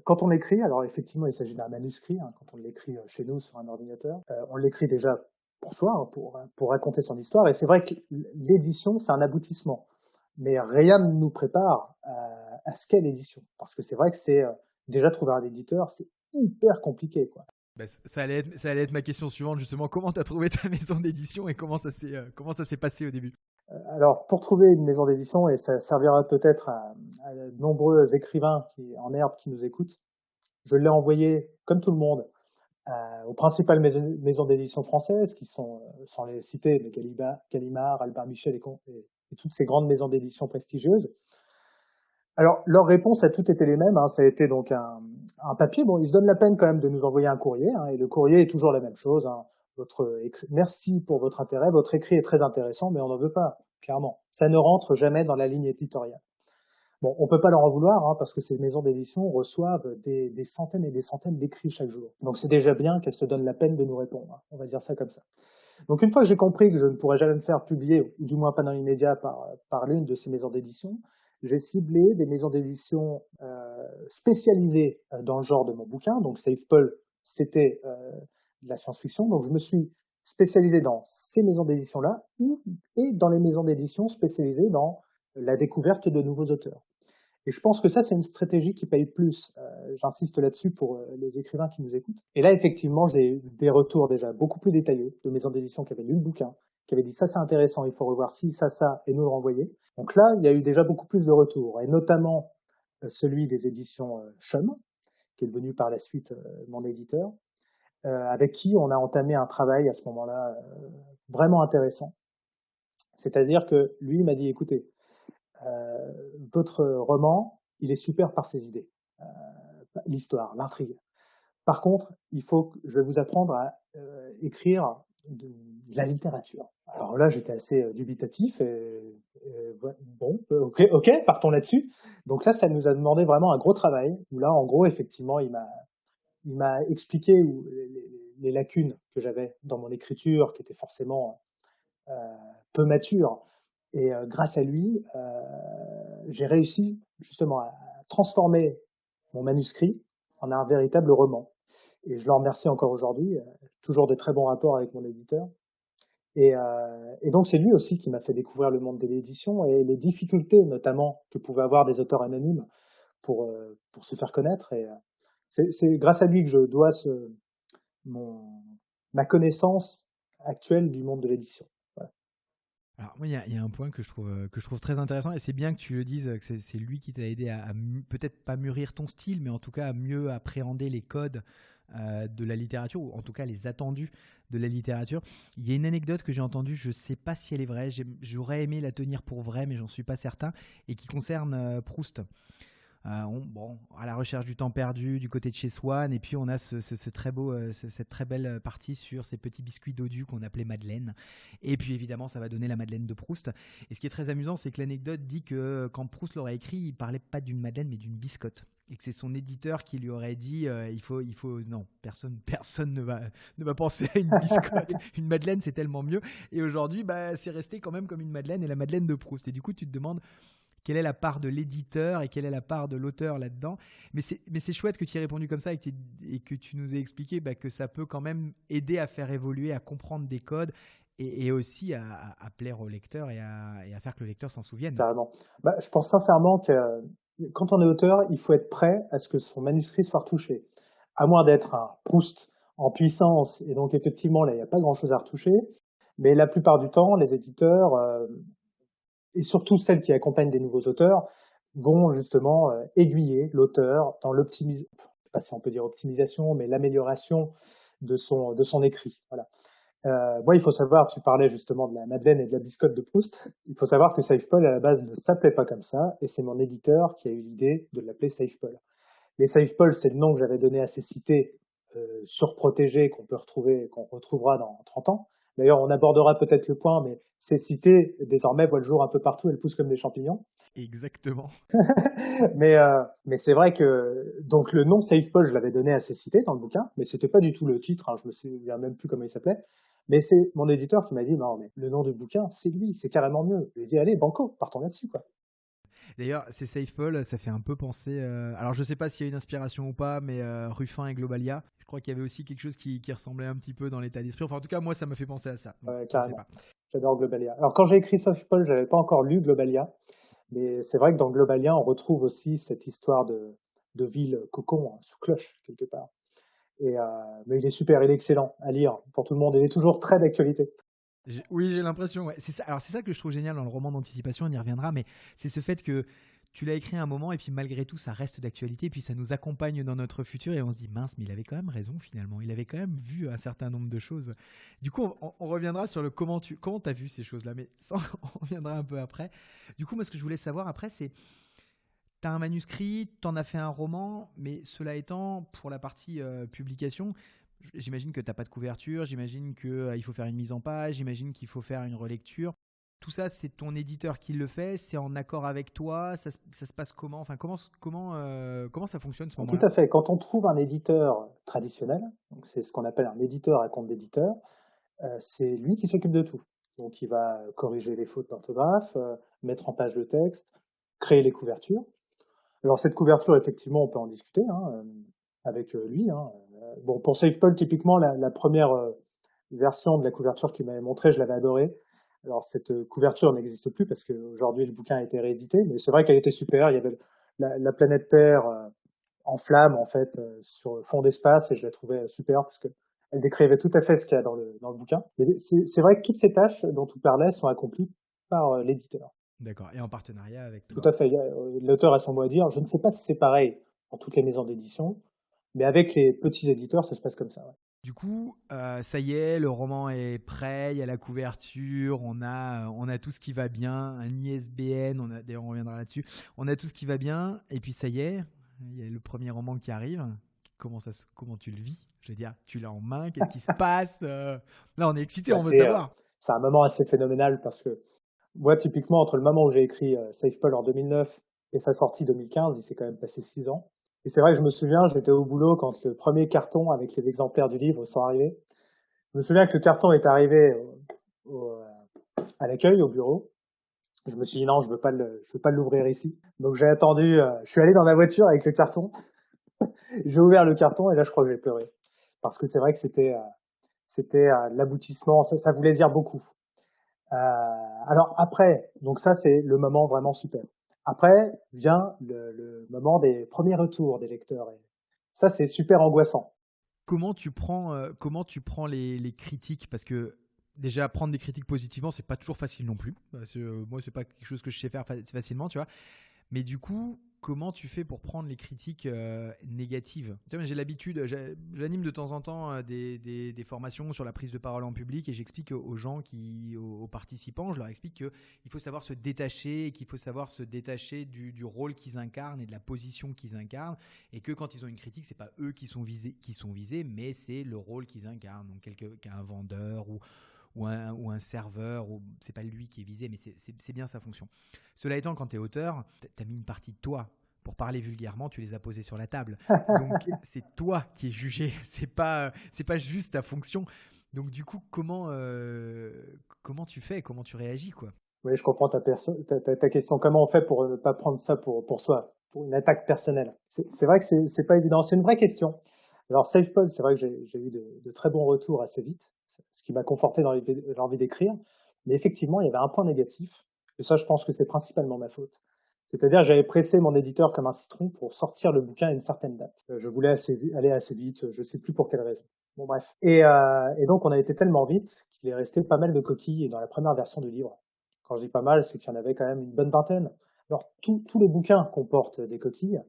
Quand on écrit, alors effectivement, il s'agit d'un manuscrit, hein, quand on l'écrit chez nous sur un ordinateur, on l'écrit déjà pour soi, hein, pour raconter son histoire. Et c'est vrai que l'édition, c'est un aboutissement. Mais rien ne nous prépare à ce qu'est l'édition. Parce que c'est vrai que c'est déjà trouver un éditeur, c'est hyper compliqué, quoi. Bah, ça allait être ma question suivante, justement. Comment tu as trouvé ta maison d'édition et comment ça s'est passé au début ? Alors, pour trouver une maison d'édition, et ça servira peut-être à de nombreux écrivains en herbe qui nous écoutent, je l'ai envoyé, comme tout le monde, aux principales maisons d'édition françaises, qui sont, sans les citer, mais Gallimard, Albert Michel et toutes ces grandes maisons d'édition prestigieuses. Alors, leur réponse a toutes été les mêmes. Hein. Ça a été donc un papier. Bon, ils se donnent la peine quand même de nous envoyer un courrier, hein, et le courrier est toujours la même chose. Hein. Merci pour votre intérêt. Votre écrit est très intéressant, mais on n'en veut pas, clairement. Ça ne rentre jamais dans la ligne éditoriale. Bon, on peut pas leur en vouloir, hein, parce que ces maisons d'édition reçoivent des centaines et des centaines d'écrits chaque jour. Donc c'est déjà bien qu'elles se donnent la peine de nous répondre. Hein. On va dire ça comme ça. Donc une fois que j'ai compris que je ne pourrais jamais me faire publier, ou du moins pas dans l'immédiat, par l'une de ces maisons d'édition, j'ai ciblé des maisons d'édition spécialisées dans le genre de mon bouquin. Donc SafePol, c'était de la science-fiction. Donc je me suis spécialisé dans ces maisons d'édition-là et dans les maisons d'édition spécialisées dans la découverte de nouveaux auteurs. Et je pense que ça, c'est une stratégie qui paye plus. J'insiste là-dessus pour les écrivains qui nous écoutent. Et là, effectivement, j'ai des retours déjà beaucoup plus détaillés de maisons d'édition qui avaient lu le bouquin, qui avaient dit ça, c'est intéressant, il faut revoir ci, ça, et nous le renvoyer. Donc là, il y a eu déjà beaucoup plus de retours, et notamment celui des éditions Chum, qui est devenu par la suite mon éditeur, avec qui on a entamé un travail à ce moment-là vraiment intéressant. C'est-à-dire que lui m'a dit, écoutez, votre roman, il est super par ses idées, l'histoire, l'intrigue. Par contre, je vais vous apprendre à écrire de la littérature. Alors là, j'étais assez dubitatif. Bon, ok, partons là-dessus. Donc là, ça nous a demandé vraiment un gros travail. Où là, en gros, effectivement, il m'a expliqué les lacunes que j'avais dans mon écriture, qui était forcément peu mature. Et grâce à lui, j'ai réussi justement à transformer mon manuscrit en un véritable roman. Et je le remercie encore aujourd'hui, toujours de très bons rapports avec mon éditeur. Et donc c'est lui aussi qui m'a fait découvrir le monde de l'édition et les difficultés notamment que pouvaient avoir des auteurs anonymes pour se faire connaître. Et c'est grâce à lui que je dois ma connaissance actuelle du monde de l'édition. Alors moi, il y a un point que je trouve très intéressant et c'est bien que tu le dises, que c'est lui qui t'a aidé à peut-être pas mûrir ton style, mais en tout cas à mieux appréhender les codes de la littérature, ou en tout cas les attendus de la littérature. Il y a une anecdote que j'ai entendue, je ne sais pas si elle est vraie, j'aurais aimé la tenir pour vraie, mais j'en suis pas certain, et qui concerne Proust. À la recherche du temps perdu du côté de chez Swann, et puis on a ce très beau, cette très belle partie sur ces petits biscuits dodus qu'on appelait Madeleine, et puis évidemment ça va donner la Madeleine de Proust. Et ce qui est très amusant, c'est que l'anecdote dit que quand Proust l'aurait écrit, il parlait pas d'une Madeleine mais d'une biscotte, et que c'est son éditeur qui lui aurait dit il faut non, personne ne va penser à une biscotte, une Madeleine c'est tellement mieux. Et aujourd'hui c'est resté quand même comme une Madeleine, et la Madeleine de Proust. Et du coup tu te demandes quelle est la part de l'éditeur et quelle est la part de l'auteur là-dedans. Mais c'est chouette que tu aies répondu comme ça et que tu nous aies expliqué que ça peut quand même aider à faire évoluer, à comprendre des codes, et aussi à plaire au lecteur et à faire que le lecteur s'en souvienne. Carrément. Je pense sincèrement que quand on est auteur, il faut être prêt à ce que son manuscrit soit retouché. À moins d'être un Proust en puissance, et donc effectivement, là, il n'y a pas grand-chose à retoucher. Mais la plupart du temps, les éditeurs, et surtout celles qui accompagnent des nouveaux auteurs, vont justement aiguiller l'auteur dans l'optimisation, je sais pas si on peut dire optimisation, mais l'amélioration de son écrit. Voilà. Moi, il faut savoir, tu parlais justement de la Madeleine et de la biscotte de Proust. Il faut savoir que Save Paul, à la base, ne s'appelait pas comme ça, et c'est mon éditeur qui a eu l'idée de l'appeler Save Paul. Les Save Paul, c'est le nom que j'avais donné à ces cités surprotégées qu'on retrouvera dans 30 ans. D'ailleurs, on abordera peut-être le point, mais ces cités, désormais, voient le jour un peu partout, elles poussent comme des champignons. Exactement. mais c'est vrai que donc le nom Save Paul, je l'avais donné à ces cités dans le bouquin, mais c'était pas du tout le titre, je me souviens même plus comment il s'appelait. Mais c'est mon éditeur qui m'a dit non, mais le nom du bouquin, c'est lui, c'est carrément mieux. Je lui ai dit allez, banco, partons là-dessus, quoi. D'ailleurs, c'est Save Paul, ça fait un peu penser. Alors, je sais pas s'il y a une inspiration ou pas, mais Ruffin et Globalia, je crois qu'il y avait aussi quelque chose qui ressemblait un petit peu dans l'état d'esprit. Enfin, en tout cas, moi, ça m'a fait penser à ça. Donc, carrément. J'adore Globalia. Alors, quand j'ai écrit Save Paul, j'avais pas encore lu Globalia, mais c'est vrai que dans Globalia, on retrouve aussi cette histoire de ville cocon, sous cloche, quelque part. Mais il est super, il est excellent à lire pour tout le monde. Il est toujours très d'actualité. Oui, j'ai l'impression. Ouais. Alors, c'est ça que je trouve génial dans le roman d'anticipation, on y reviendra, mais c'est ce fait que tu l'as écrit à un moment et puis malgré tout, ça reste d'actualité, et puis ça nous accompagne dans notre futur et on se dit mince, mais il avait quand même raison finalement. Il avait quand même vu un certain nombre de choses. Du coup, on reviendra sur le comment tu as vu ces choses-là, mais ça, on reviendra un peu après. Du coup, moi, ce que je voulais savoir après, c'est tu as un manuscrit, tu en as fait un roman, mais cela étant, pour la partie publication, j'imagine que tu n'as pas de couverture, j'imagine qu'il faut faire une mise en page, j'imagine qu'il faut faire une relecture. Tout ça, c'est ton éditeur qui le fait, c'est en accord avec toi, ça se passe comment ? Enfin, comment ça fonctionne ce moment-là ? Tout à fait. Quand on trouve un éditeur traditionnel, donc c'est ce qu'on appelle un éditeur à compte d'éditeur, c'est lui qui s'occupe de tout. Donc il va corriger les fautes d'orthographe, mettre en page le texte, créer les couvertures. Alors cette couverture, effectivement, on peut en discuter avec lui. Bon, pour Save Paul, typiquement, la première version de la couverture qu'il m'avait montrée, je l'avais adorée. Alors cette couverture n'existe plus parce qu'aujourd'hui le bouquin a été réédité, mais c'est vrai qu'elle était super. Il y avait la planète Terre en flammes en fait sur fond d'espace, et je la trouvais super parce que elle décrivait tout à fait ce qu'il y a dans le bouquin. Mais c'est vrai que toutes ces tâches dont tu parlais sont accomplies par l'éditeur. D'accord, et en partenariat avec toi. Tout à fait. L'auteur a son mot à dire. Je ne sais pas si c'est pareil dans toutes les maisons d'édition, mais avec les petits éditeurs, ça se passe comme ça. Ouais. Du coup, ça y est, le roman est prêt, il y a la couverture, on a tout ce qui va bien, un ISBN, d'ailleurs on reviendra là-dessus, on a tout ce qui va bien, et puis ça y est, il y a le premier roman qui arrive. Comment tu le vis ? Je veux dire, tu l'as en main, qu'est-ce qui se passe ? Là, on est excité, on veut savoir. C'est un moment assez phénoménal parce que moi, typiquement, entre le moment où j'ai écrit Save Paul en 2009 et sa sortie 2015, il s'est quand même passé 6 ans. Et c'est vrai que je me souviens, j'étais au boulot quand le premier carton avec les exemplaires du livre sont arrivés. Je me souviens que le carton est arrivé à l'accueil, au bureau. Je me suis dit non, je veux pas l'ouvrir ici. Donc j'ai attendu, je suis allé dans ma voiture avec le carton. J'ai ouvert le carton et là je crois que j'ai pleuré. Parce que c'est vrai que c'était l'aboutissement, ça voulait dire beaucoup. Alors après, donc ça c'est le moment vraiment super. Après vient le moment des premiers retours des lecteurs. Et ça c'est super angoissant. Comment tu prends les critiques ? Parce que déjà, prendre des critiques positivement, c'est pas toujours facile non plus. Parce que, moi, c'est pas quelque chose que je sais faire facilement, tu vois. Mais du coup, comment tu fais pour prendre les critiques négatives? Tu vois, j'ai l'habitude, j'anime de temps en temps des formations sur la prise de parole en public et j'explique aux gens, aux participants, je leur explique qu'il faut savoir se détacher et qu'il faut savoir se détacher du rôle qu'ils incarnent et de la position qu'ils incarnent, et que quand ils ont une critique, c'est pas eux qui sont visés, mais c'est le rôle qu'ils incarnent. Donc un vendeur ou un serveur, c'est pas lui qui est visé, mais c'est bien sa fonction. Cela étant, quand tu es auteur, tu as mis une partie de toi. Pour parler vulgairement, tu les as posés sur la table. Donc, c'est toi qui es jugé. C'est pas juste ta fonction. Donc, du coup, comment tu fais? Comment tu réagis, quoi? Oui, je comprends ta question. Comment on fait pour ne pas prendre ça pour soi, pour une attaque personnelle? C'est vrai que c'est pas évident. C'est une vraie question. Alors, SafePod, c'est vrai que j'ai eu de très bons retours assez vite, ce qui m'a conforté dans l'envie d'écrire. Mais effectivement, il y avait un point négatif. Et ça, je pense que c'est principalement ma faute. C'est-à-dire, j'avais pressé mon éditeur comme un citron pour sortir le bouquin à une certaine date. Je voulais aller assez vite, je sais plus pour quelle raison. Bon, bref. Et donc, on a été tellement vite qu'il est resté pas mal de coquilles dans la première version du livre. Quand je dis pas mal, c'est qu'il y en avait quand même une bonne vingtaine. Alors, tous les bouquins comportent des coquilles.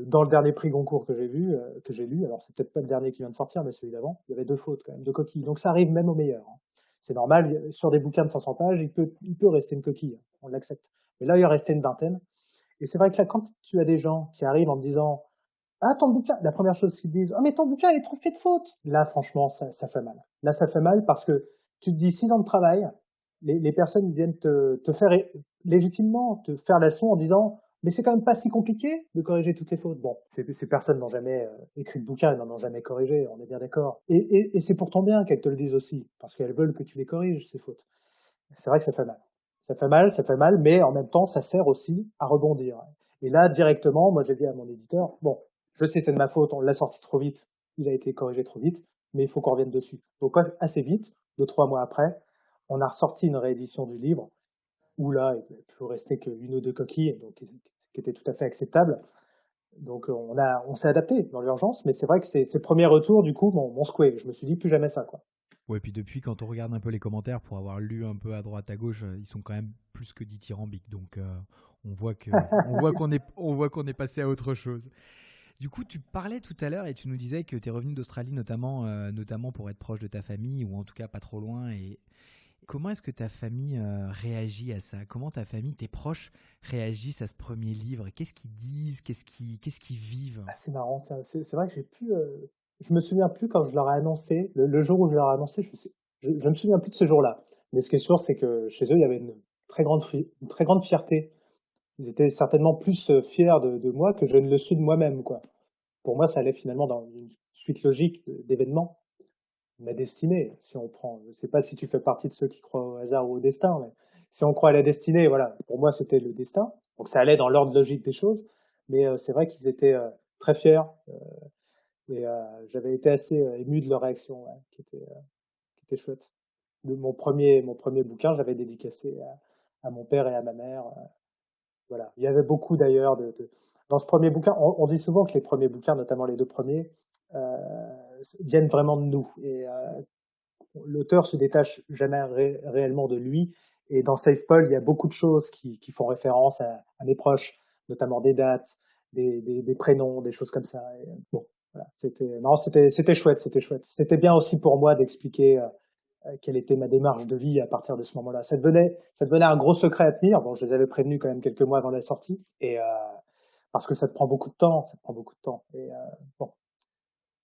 Dans le dernier prix Goncourt que j'ai lu, alors c'est peut-être pas le dernier qui vient de sortir, mais celui d'avant, il y avait 2 fautes quand même, 2 coquilles. Donc ça arrive même au meilleur. C'est normal, sur des bouquins de 500 pages, il peut rester une coquille, on l'accepte. Mais là, il y a resté une vingtaine. Et c'est vrai que là, quand tu as des gens qui arrivent en te disant « Ah, ton bouquin », la première chose qu'ils disent « Ah, mais ton bouquin, il est trop fait de fautes ». Là, franchement, ça fait mal. Là, ça fait mal parce que tu te dis 6 ans de travail, les personnes viennent te faire légitimement te faire la leçon en disant « Mais c'est quand même pas si compliqué de corriger toutes les fautes ». Bon, ces personnes n'ont jamais écrit de bouquin, elles n'en ont jamais corrigé, on est bien d'accord. Et c'est pour ton bien qu'elles te le disent aussi, parce qu'elles veulent que tu les corriges, ces fautes. C'est vrai que ça fait mal. Ça fait mal, mais en même temps, ça sert aussi à rebondir. Et là, directement, moi, j'ai dit à mon éditeur, bon, je sais, c'est de ma faute, on l'a sorti trop vite, il a été corrigé trop vite, mais il faut qu'on revienne dessus. Donc, assez vite, 2-3 mois après, on a ressorti une réédition du livre, où là, il ne peut rester qu'une ou deux coquilles, donc, qui était tout à fait acceptable. Donc, on s'est adapté dans l'urgence, mais c'est vrai que ces premiers retours, du coup, m'ont secoué. Je me suis dit, plus jamais ça, quoi. Ouais, puis depuis, quand on regarde un peu les commentaires, pour avoir lu un peu à droite, à gauche, ils sont quand même plus que dithyrambiques. Donc, on voit qu'on est passé à autre chose. Du coup, tu parlais tout à l'heure et tu nous disais que tu es revenu d'Australie notamment pour être proche de ta famille, ou en tout cas pas trop loin. Et comment est-ce que ta famille réagit à ça? Comment ta famille, tes proches réagissent à ce premier livre? Qu'est-ce qu'ils disent? Qu'est-ce qu'ils vivent? Ah, c'est marrant, c'est vrai que je me souviens plus quand je leur ai annoncé, le jour où je leur ai annoncé, je me souviens plus de ce jour-là. Mais ce qui est sûr, c'est que chez eux, il y avait une très grande fierté. Ils étaient certainement plus fiers de moi que je ne le suis de moi-même, quoi. Pour moi, ça allait finalement dans une suite logique d'événements. Ma destinée, si on prend, je sais pas si tu fais partie de ceux qui croient au hasard ou au destin, mais si on croit à la destinée, voilà, pour moi, c'était le destin. Donc ça allait dans l'ordre logique des choses. Mais c'est vrai qu'ils étaient très fiers. Et j'avais été assez ému de leur réaction, ouais, qui était chouette. Mon premier bouquin, j'avais dédicacé à mon père et à ma mère. Voilà. Il y avait beaucoup d'ailleurs dans ce premier bouquin. On dit souvent que les premiers bouquins, notamment les 2 premiers, viennent vraiment de nous. Et l'auteur se détache jamais réellement de lui. Et dans Save Paul, il y a beaucoup de choses qui font référence à mes proches, notamment des dates, des prénoms, des choses comme ça. Et, bon, voilà, c'était chouette, c'était chouette. C'était bien aussi pour moi d'expliquer quelle était ma démarche de vie à partir de ce moment-là. Ça devenait un gros secret à tenir. Bon, je les avais prévenus quand même quelques mois avant la sortie, et parce que ça te prend beaucoup de temps, Et bon,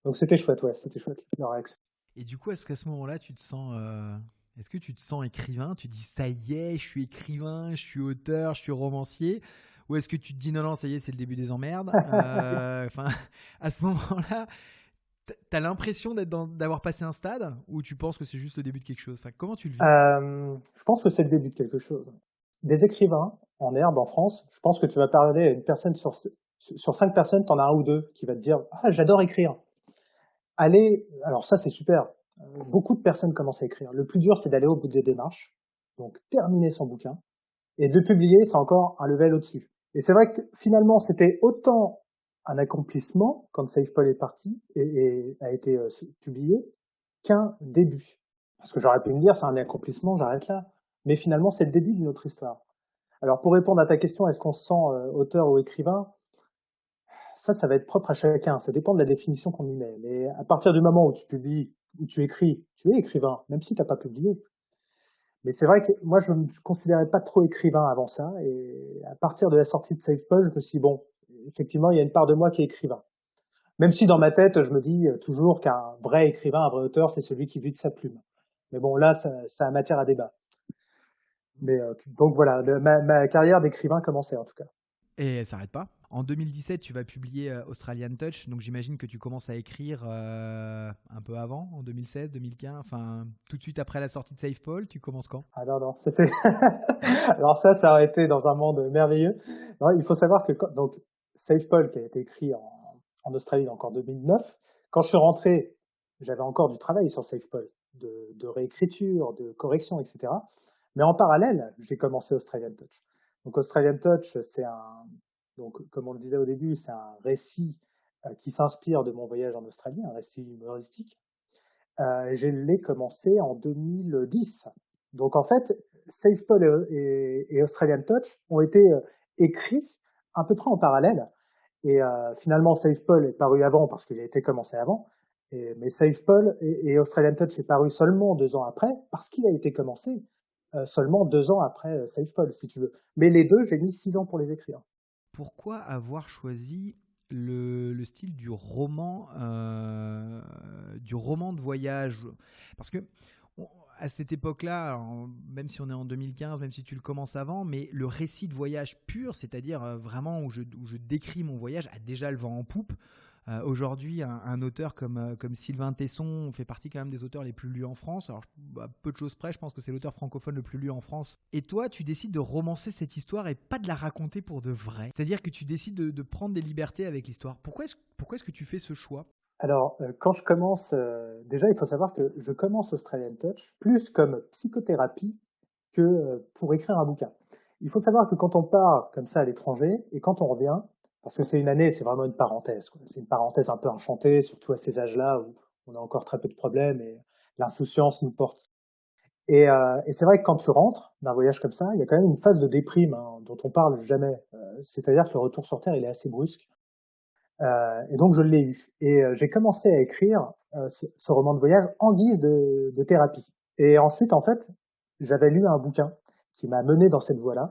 donc c'était chouette, ouais, c'était chouette leur réaction. Et du coup, est-ce qu'à ce moment-là, est-ce que tu te sens écrivain? Tu dis, ça y est, je suis écrivain, je suis auteur, je suis romancier? Ou est-ce que tu te dis, non, non, ça y est, c'est le début des emmerdes? Enfin, à ce moment-là, t'as l'impression d'avoir passé un stade, ou tu penses que c'est juste le début de quelque chose? Enfin, comment tu le vis? Je pense que c'est le début de quelque chose. Des écrivains en herbe en France, je pense que tu vas parler à une personne sur 5 personnes, t'en as un ou deux qui va te dire « Ah, j'adore écrire ». Alors ça, c'est super. Beaucoup de personnes commencent à écrire. Le plus dur, c'est d'aller au bout des démarches, donc terminer son bouquin, et de le publier, c'est encore un level au-dessus. Et c'est vrai que finalement, c'était autant un accomplissement quand Save Paul est parti et a été publié, qu'un début. Parce que j'aurais pu me dire, c'est un accomplissement, j'arrête là. Mais finalement, c'est le début d'une autre histoire. Alors, pour répondre à ta question, est-ce qu'on se sent auteur ou écrivain? Ça va être propre à chacun. Ça dépend de la définition qu'on y met. Mais à partir du moment où tu publies, où tu écris, tu es écrivain, même si tu n'as pas publié. Mais c'est vrai que moi, je ne me considérais pas trop écrivain avant ça. Et à partir de la sortie de SafePol, je me suis dit, bon, effectivement, il y a une part de moi qui est écrivain. Même si dans ma tête, je me dis toujours qu'un vrai écrivain, un vrai auteur, c'est celui qui vit de sa plume. Mais bon, là, ça a matière à débat. Mais donc voilà, ma carrière d'écrivain commençait en tout cas. Et elle s'arrête pas. En 2017, tu vas publier Australian Touch, donc j'imagine que tu commences à écrire un peu avant, en 2016, 2015, enfin tout de suite après la sortie de SafePol, tu commences quand? Ah non, ça c'est... Alors ça aurait été dans un monde merveilleux. Non, il faut savoir que donc SafePol qui a été écrit en Australie donc en 2009, quand je suis rentré, j'avais encore du travail sur SafePol, de réécriture, de correction, etc. Mais en parallèle, j'ai commencé Australian Touch. Donc Australian Touch, donc comme on le disait au début, c'est un récit qui s'inspire de mon voyage en Australie, un récit humoristique. Je l'ai commencé en 2010. Donc en fait, SafePol et Australian Touch ont été écrits à peu près en parallèle. Et finalement, SafePol est paru avant parce qu'il a été commencé avant. Mais SafePol et Australian Touch est paru seulement 2 ans après parce qu'il a été commencé seulement 2 ans après SafePol, si tu veux. Mais les deux, j'ai mis 6 ans pour les écrire. Pourquoi avoir choisi le style du roman de voyage? Parce que à cette époque-là, alors, même si on est en 2015, même si tu le commences avant, mais le récit de voyage pur, c'est-à-dire vraiment où je décris mon voyage, a déjà le vent en poupe. Aujourd'hui, un auteur comme Sylvain Tesson fait partie quand même des auteurs les plus lus en France. Alors, peu de choses près, je pense que c'est l'auteur francophone le plus lu en France. Et toi, tu décides de romancer cette histoire et pas de la raconter pour de vrai. C'est-à-dire que tu décides de prendre des libertés avec l'histoire. Pourquoi est-ce que tu fais ce choix? Alors, quand je commence, déjà, il faut savoir que je commence Australian Touch plus comme psychothérapie que pour écrire un bouquin. Il faut savoir que quand on part comme ça à l'étranger et quand on revient, parce que c'est une année, c'est vraiment une parenthèse, quoi. C'est une parenthèse un peu enchantée, surtout à ces âges-là où on a encore très peu de problèmes et l'insouciance nous porte. Et c'est vrai que quand tu rentres d'un voyage comme ça, il y a quand même une phase de déprime hein, dont on parle jamais. C'est-à-dire que le retour sur Terre, il est assez brusque. Et donc je l'ai eu. Et j'ai commencé à écrire ce roman de voyage en guise de thérapie. Et ensuite, en fait, j'avais lu un bouquin qui m'a mené dans cette voie-là,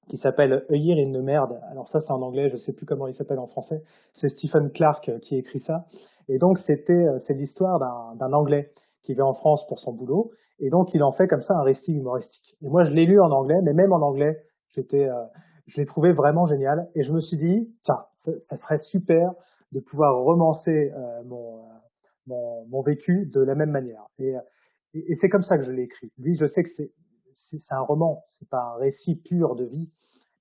qui s'appelle A Year in the Merde. Alors ça, c'est en anglais, je sais plus comment il s'appelle en français. C'est Stephen Clark qui écrit ça. Et donc c'est l'histoire d'un Anglais qui vient en France pour son boulot. Et donc il en fait comme ça un récit humoristique. Et moi, je l'ai lu en anglais, mais même en anglais, je l'ai trouvé vraiment génial. Et je me suis dit, tiens, ça serait super de pouvoir romancer mon vécu de la même manière. Et c'est comme ça que je l'ai écrit. Lui, je sais que c'est un roman, c'est pas un récit pur de vie.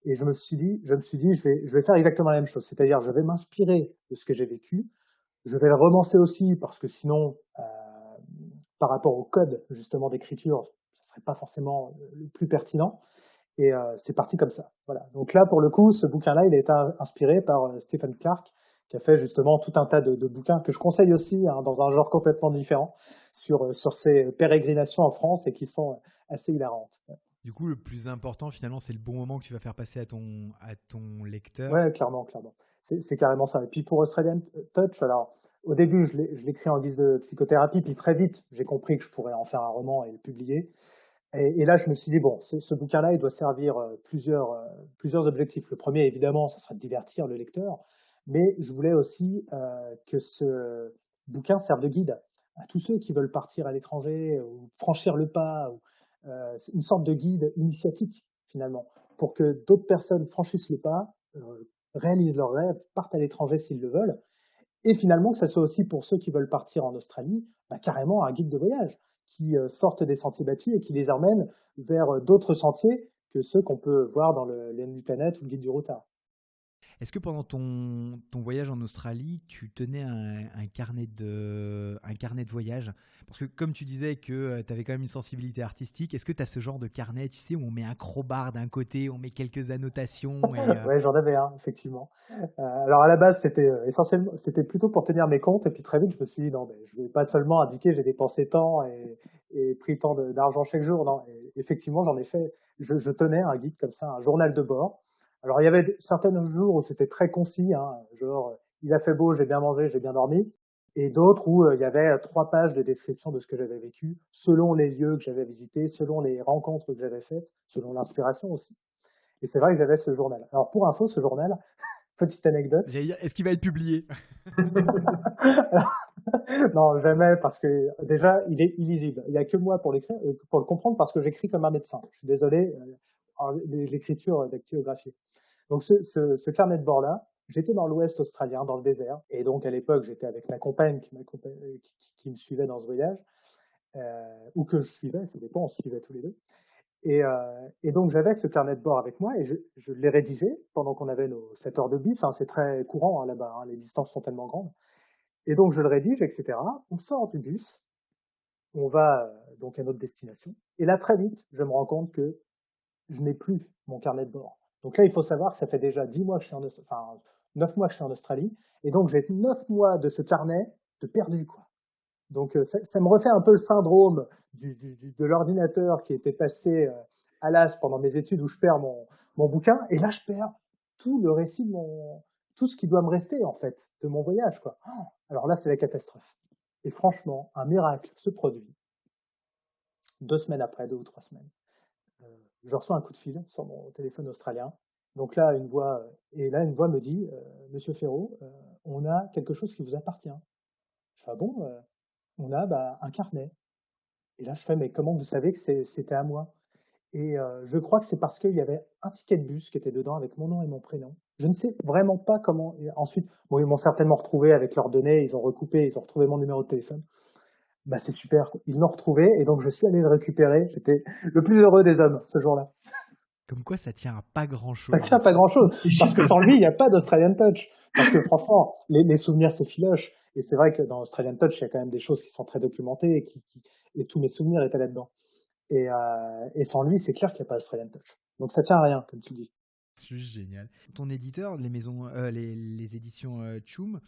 Et je me suis dit, je vais faire exactement la même chose. C'est-à-dire, je vais m'inspirer de ce que j'ai vécu. Je vais le romancer aussi parce que sinon, par rapport au code justement d'écriture, ça serait pas forcément le plus pertinent. Et c'est parti comme ça. Voilà. Donc là, pour le coup, ce bouquin-là, il a été inspiré par Stephen Clark, qui a fait justement tout un tas de bouquins que je conseille aussi, hein, dans un genre complètement différent, sur ses pérégrinations en France et qui sont assez hilarantes. Du coup, le plus important, finalement, c'est le bon moment que tu vas faire passer à ton lecteur. Ouais, clairement, clairement. C'est carrément ça. Et puis pour Australian Touch, alors au début, je l'écris en guise de psychothérapie, puis très vite, j'ai compris que je pourrais en faire un roman et le publier. Et là, je me suis dit, bon, ce bouquin-là, il doit servir plusieurs objectifs. Le premier, évidemment, ça sera de divertir le lecteur, mais je voulais aussi que ce bouquin serve de guide à tous ceux qui veulent partir à l'étranger ou franchir le pas, ou, c'est une sorte de guide initiatique, finalement, pour que d'autres personnes franchissent le pas, réalisent leurs rêves, partent à l'étranger s'ils le veulent, et finalement que ça soit aussi pour ceux qui veulent partir en Australie, carrément un guide de voyage qui sortent des sentiers battus et qui les emmène vers d'autres sentiers que ceux qu'on peut voir dans l'Ennemi Planète ou le guide du routard. Est-ce que pendant ton voyage en Australie, tu tenais un carnet de voyage? Parce que comme tu disais que tu avais quand même une sensibilité artistique, est-ce que tu as ce genre de carnet, tu sais, où on met un crowbar d'un côté, on met quelques annotations Ouais, j'en avais un, effectivement. Alors à la base, c'était essentiellement, c'était plutôt pour tenir mes comptes, et puis très vite, je me suis dit non, mais je vais pas seulement indiquer j'ai dépensé tant et pris tant d'argent chaque jour, non. Effectivement, j'en ai fait. Je tenais un guide comme ça, un journal de bord. Alors, il y avait certains jours où c'était très concis, hein, genre il a fait beau, j'ai bien mangé, j'ai bien dormi, et d'autres où il y avait 3 pages de description de ce que j'avais vécu, selon les lieux que j'avais visités, selon les rencontres que j'avais faites, selon l'inspiration aussi. Et c'est vrai que j'avais ce journal. Alors, pour info, ce journal, petite anecdote. J'allais dire, est-ce qu'il va être publié? Non, jamais, parce que déjà, il est illisible. Il n'y a que moi pour l'écrire, pour le comprendre, parce que j'écris comme un médecin. Je suis désolé, l'écriture dactylographiée. Donc, ce carnet de bord-là, j'étais dans l'Ouest australien, dans le désert, et donc à l'époque, j'étais avec ma compagne qui me suivait dans ce voyage, ou que je suivais, ça dépend, on se suivait tous les deux. Et donc, j'avais ce carnet de bord avec moi et je l'ai rédigé pendant qu'on avait nos 7 heures de bus. Hein, c'est très courant hein, là-bas, hein, les distances sont tellement grandes. Et donc, je le rédige, etc. On sort du bus, on va donc à notre destination. Et là, très vite, je me rends compte que je n'ai plus mon carnet de bord. Donc là, il faut savoir que ça fait déjà 10 mois que je suis enfin, 9 mois que je suis en Australie. Et donc, j'ai 9 mois de ce carnet de perdu, quoi. Donc, ça me refait un peu le syndrome de l'ordinateur qui était passé à l'as pendant mes études où je perds mon bouquin. Et là, je perds tout le récit de tout ce qui doit me rester, en fait, de mon voyage, quoi. Alors là, c'est la catastrophe. Et franchement, un miracle se produit. 2 semaines après, 2 ou 3 semaines. Je reçois un coup de fil sur mon téléphone australien. Donc là, une voix me dit, Monsieur Ferraud, on a quelque chose qui vous appartient. Je fais, ah bon, on a un carnet. Et là, je fais, mais comment vous savez que c'était à moi? Et je crois que c'est parce qu'il y avait un ticket de bus qui était dedans avec mon nom et mon prénom. Je ne sais vraiment pas comment. Et ensuite, bon, ils m'ont certainement retrouvé avec leurs données, ils ont recoupé, ils ont retrouvé mon numéro de téléphone. Bah, c'est super, ils l'ont retrouvé et donc je suis allé le récupérer. J'étais le plus heureux des hommes ce jour-là. Comme quoi, ça tient à pas grand-chose. Ça tient à pas grand-chose, parce que sans lui, il n'y a pas d'Australian Touch. Parce que franchement, les souvenirs, c'est filoche. Et c'est vrai que dans Australian Touch, il y a quand même des choses qui sont très documentées et tous mes souvenirs étaient là-dedans. Et sans lui, c'est clair qu'il n'y a pas d'Australian Touch. Donc ça tient à rien, comme tu dis. C'est génial. Ton éditeur, les éditions Tchoum,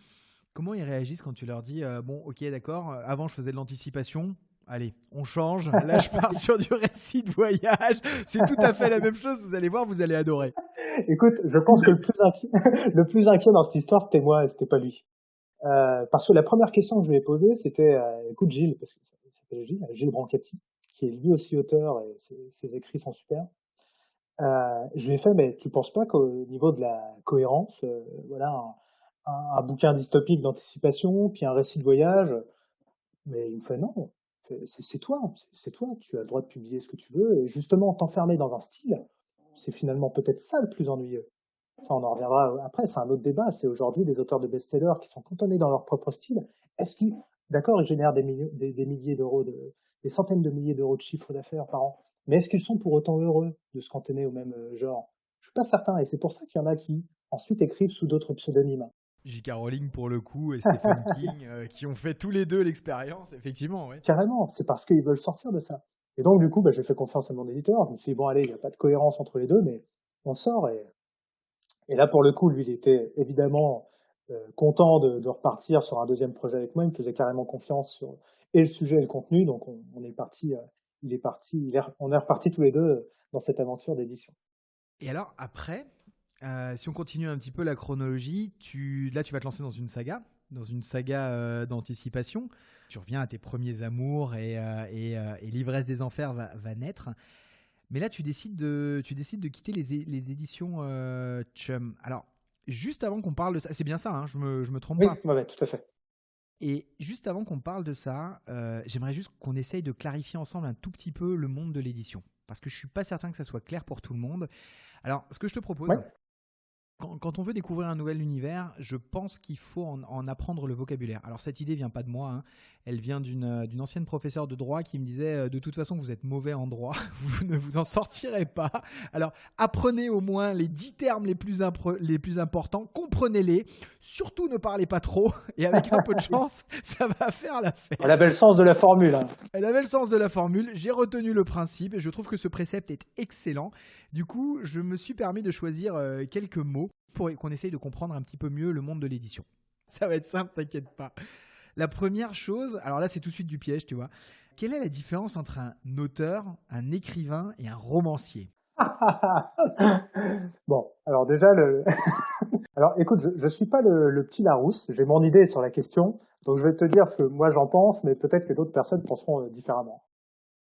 comment ils réagissent quand tu leur dis bon, ok, d'accord, avant je faisais de l'anticipation, allez, on change, là je pars sur du récit de voyage, c'est tout à fait la même chose, vous allez voir, vous allez adorer. Écoute, je pense que le plus inquiet dans cette histoire, c'était moi et c'était pas lui. Parce que la première question que je lui ai posée, c'était écoute Gilles, parce que ça s'appelle Gilles Brancati, qui est lui aussi auteur et ses écrits sont super. Je lui ai fait, mais tu penses pas qu'au niveau de la cohérence, voilà, un bouquin dystopique d'anticipation, puis un récit de voyage, mais il me fait non, c'est toi, tu as le droit de publier ce que tu veux, et justement, t'enfermer dans un style, c'est finalement peut-être ça le plus ennuyeux. Enfin, on en reviendra après, c'est un autre débat, c'est aujourd'hui des auteurs de best-sellers qui sont cantonnés dans leur propre style. Est-ce qu'ils, d'accord, ils génèrent des milliers d'euros, des centaines de milliers d'euros de chiffre d'affaires par an, mais est-ce qu'ils sont pour autant heureux de se cantonner au même genre? Je suis pas certain, et c'est pour ça qu'il y en a qui ensuite écrivent sous d'autres pseudonymes. J.K. Rowling pour le coup et Stephen King qui ont fait tous les deux l'expérience, effectivement. Ouais. Carrément, c'est parce qu'ils veulent sortir de ça. Et donc du coup, j'ai fait confiance à mon éditeur, je me suis dit bon allez, il n'y a pas de cohérence entre les deux, mais on sort, et là pour le coup, lui, il était évidemment content de repartir sur un deuxième projet avec moi, il me faisait carrément confiance sur et le sujet et le contenu, donc on est parti, on est repartis tous les deux dans cette aventure d'édition. Et alors après, si on continue un petit peu la chronologie, là tu vas te lancer dans une saga d'anticipation. Tu reviens à tes premiers amours et l'ivresse des enfers va naître. Mais là tu décides de quitter les éditions Tchoum. Alors juste avant qu'on parle de ça, c'est bien ça, hein, je me trompe pas. Oui, tout à fait. Et juste avant qu'on parle de ça, j'aimerais juste qu'on essaye de clarifier ensemble un tout petit peu le monde de l'édition. Parce que je ne suis pas certain que ça soit clair pour tout le monde. Alors, ce que je te propose, quand on veut découvrir un nouvel univers, je pense qu'il faut en apprendre le vocabulaire. Alors, cette idée ne vient pas de moi. Hein. Elle vient d'une ancienne professeure de droit qui me disait de toute façon, vous êtes mauvais en droit, vous ne vous en sortirez pas. Alors, apprenez au moins les 10 termes les plus importants, comprenez-les. Surtout, ne parlez pas trop. Et avec un peu de chance, ça va faire l'affaire. Elle avait le sens de la formule. Hein. Elle avait le sens de la formule. J'ai retenu le principe et je trouve que ce précepte est excellent. Du coup, je me suis permis de choisir quelques mots pour qu'on essaye de comprendre un petit peu mieux le monde de l'édition. Ça va être simple, t'inquiète pas. La première chose, alors là c'est tout de suite du piège, tu vois. Quelle est la différence entre un auteur, un écrivain et un romancier? Bon, alors déjà, alors écoute, je suis pas le petit Larousse, j'ai mon idée sur la question, donc je vais te dire ce que moi j'en pense, mais peut-être que d'autres personnes penseront différemment.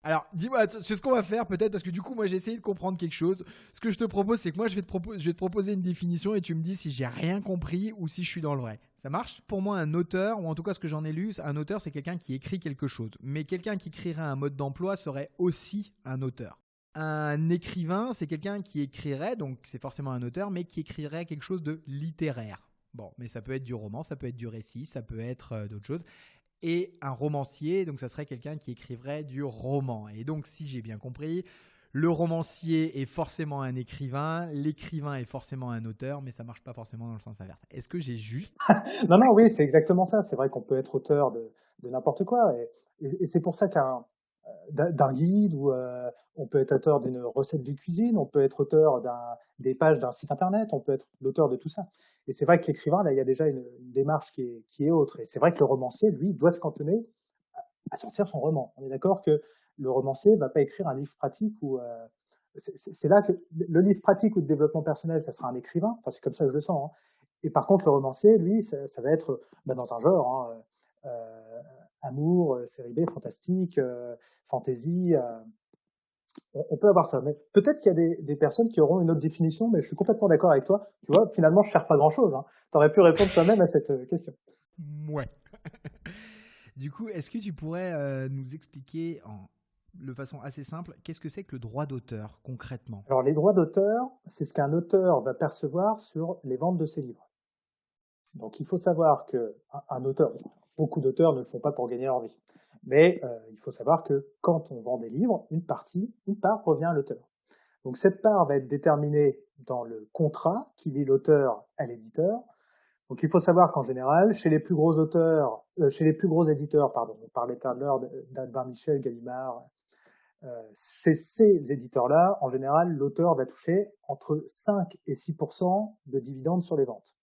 Alors, dis-moi, c'est ce qu'on va faire peut-être, parce que du coup, moi, j'ai essayé de comprendre quelque chose. Ce que je te propose, c'est que moi, je vais te proposer une définition et tu me dis si j'ai rien compris ou si je suis dans le vrai. Ça marche? Pour moi, un auteur, ou en tout cas ce que j'en ai lu, un auteur, c'est quelqu'un qui écrit quelque chose. Mais quelqu'un qui créerait un mode d'emploi serait aussi un auteur. Un écrivain, c'est quelqu'un qui écrirait, donc c'est forcément un auteur, mais qui écrirait quelque chose de littéraire. Bon, mais ça peut être du roman, ça peut être du récit, ça peut être d'autres choses. Et un romancier, donc ça serait quelqu'un qui écrirait du roman. Et donc, si j'ai bien compris, le romancier est forcément un écrivain, l'écrivain est forcément un auteur, mais ça marche pas forcément dans le sens inverse. Est-ce que j'ai juste? Non, non, oui, c'est exactement ça. C'est vrai qu'on peut être auteur de n'importe quoi, et c'est pour ça d'un guide, ou on peut être auteur d'une recette de cuisine, on peut être auteur des pages d'un site internet, on peut être l'auteur de tout ça. Et c'est vrai que l'écrivain, là, il y a déjà une démarche qui est autre. Et c'est vrai que le romancier, lui, doit se cantonner à sortir son roman. On est d'accord que le romancier va pas écrire un livre pratique, ou c'est là que le livre pratique ou de développement personnel, ça sera un écrivain. Enfin, c'est comme ça que je le sens, hein. Et par contre, le romancier, lui, ça va être dans un genre, hein, amour, série B, fantastique, fantasy. On peut avoir ça. Mais peut-être qu'il y a des personnes qui auront une autre définition, mais je suis complètement d'accord avec toi. Tu vois, finalement, je ne cherche pas grand-chose, hein. Tu aurais pu répondre toi-même à cette question. Ouais. Du coup, est-ce que tu pourrais nous expliquer de façon assez simple, qu'est-ce que c'est que le droit d'auteur concrètement? Alors, les droits d'auteur, c'est ce qu'un auteur va percevoir sur les ventes de ses livres. Donc, il faut savoir qu'un auteur, beaucoup d'auteurs ne le font pas pour gagner leur vie, mais il faut savoir que quand on vend des livres, une part revient à l'auteur. Donc, cette part va être déterminée dans le contrat qui lie l'auteur à l'éditeur. Donc, il faut savoir qu'en général, chez les plus gros éditeurs, pardon, on parlait tout à l'heure d'Albin Michel, Gallimard, chez ces éditeurs-là, en général, l'auteur va toucher entre 5 et 6% de dividendes sur les ventes.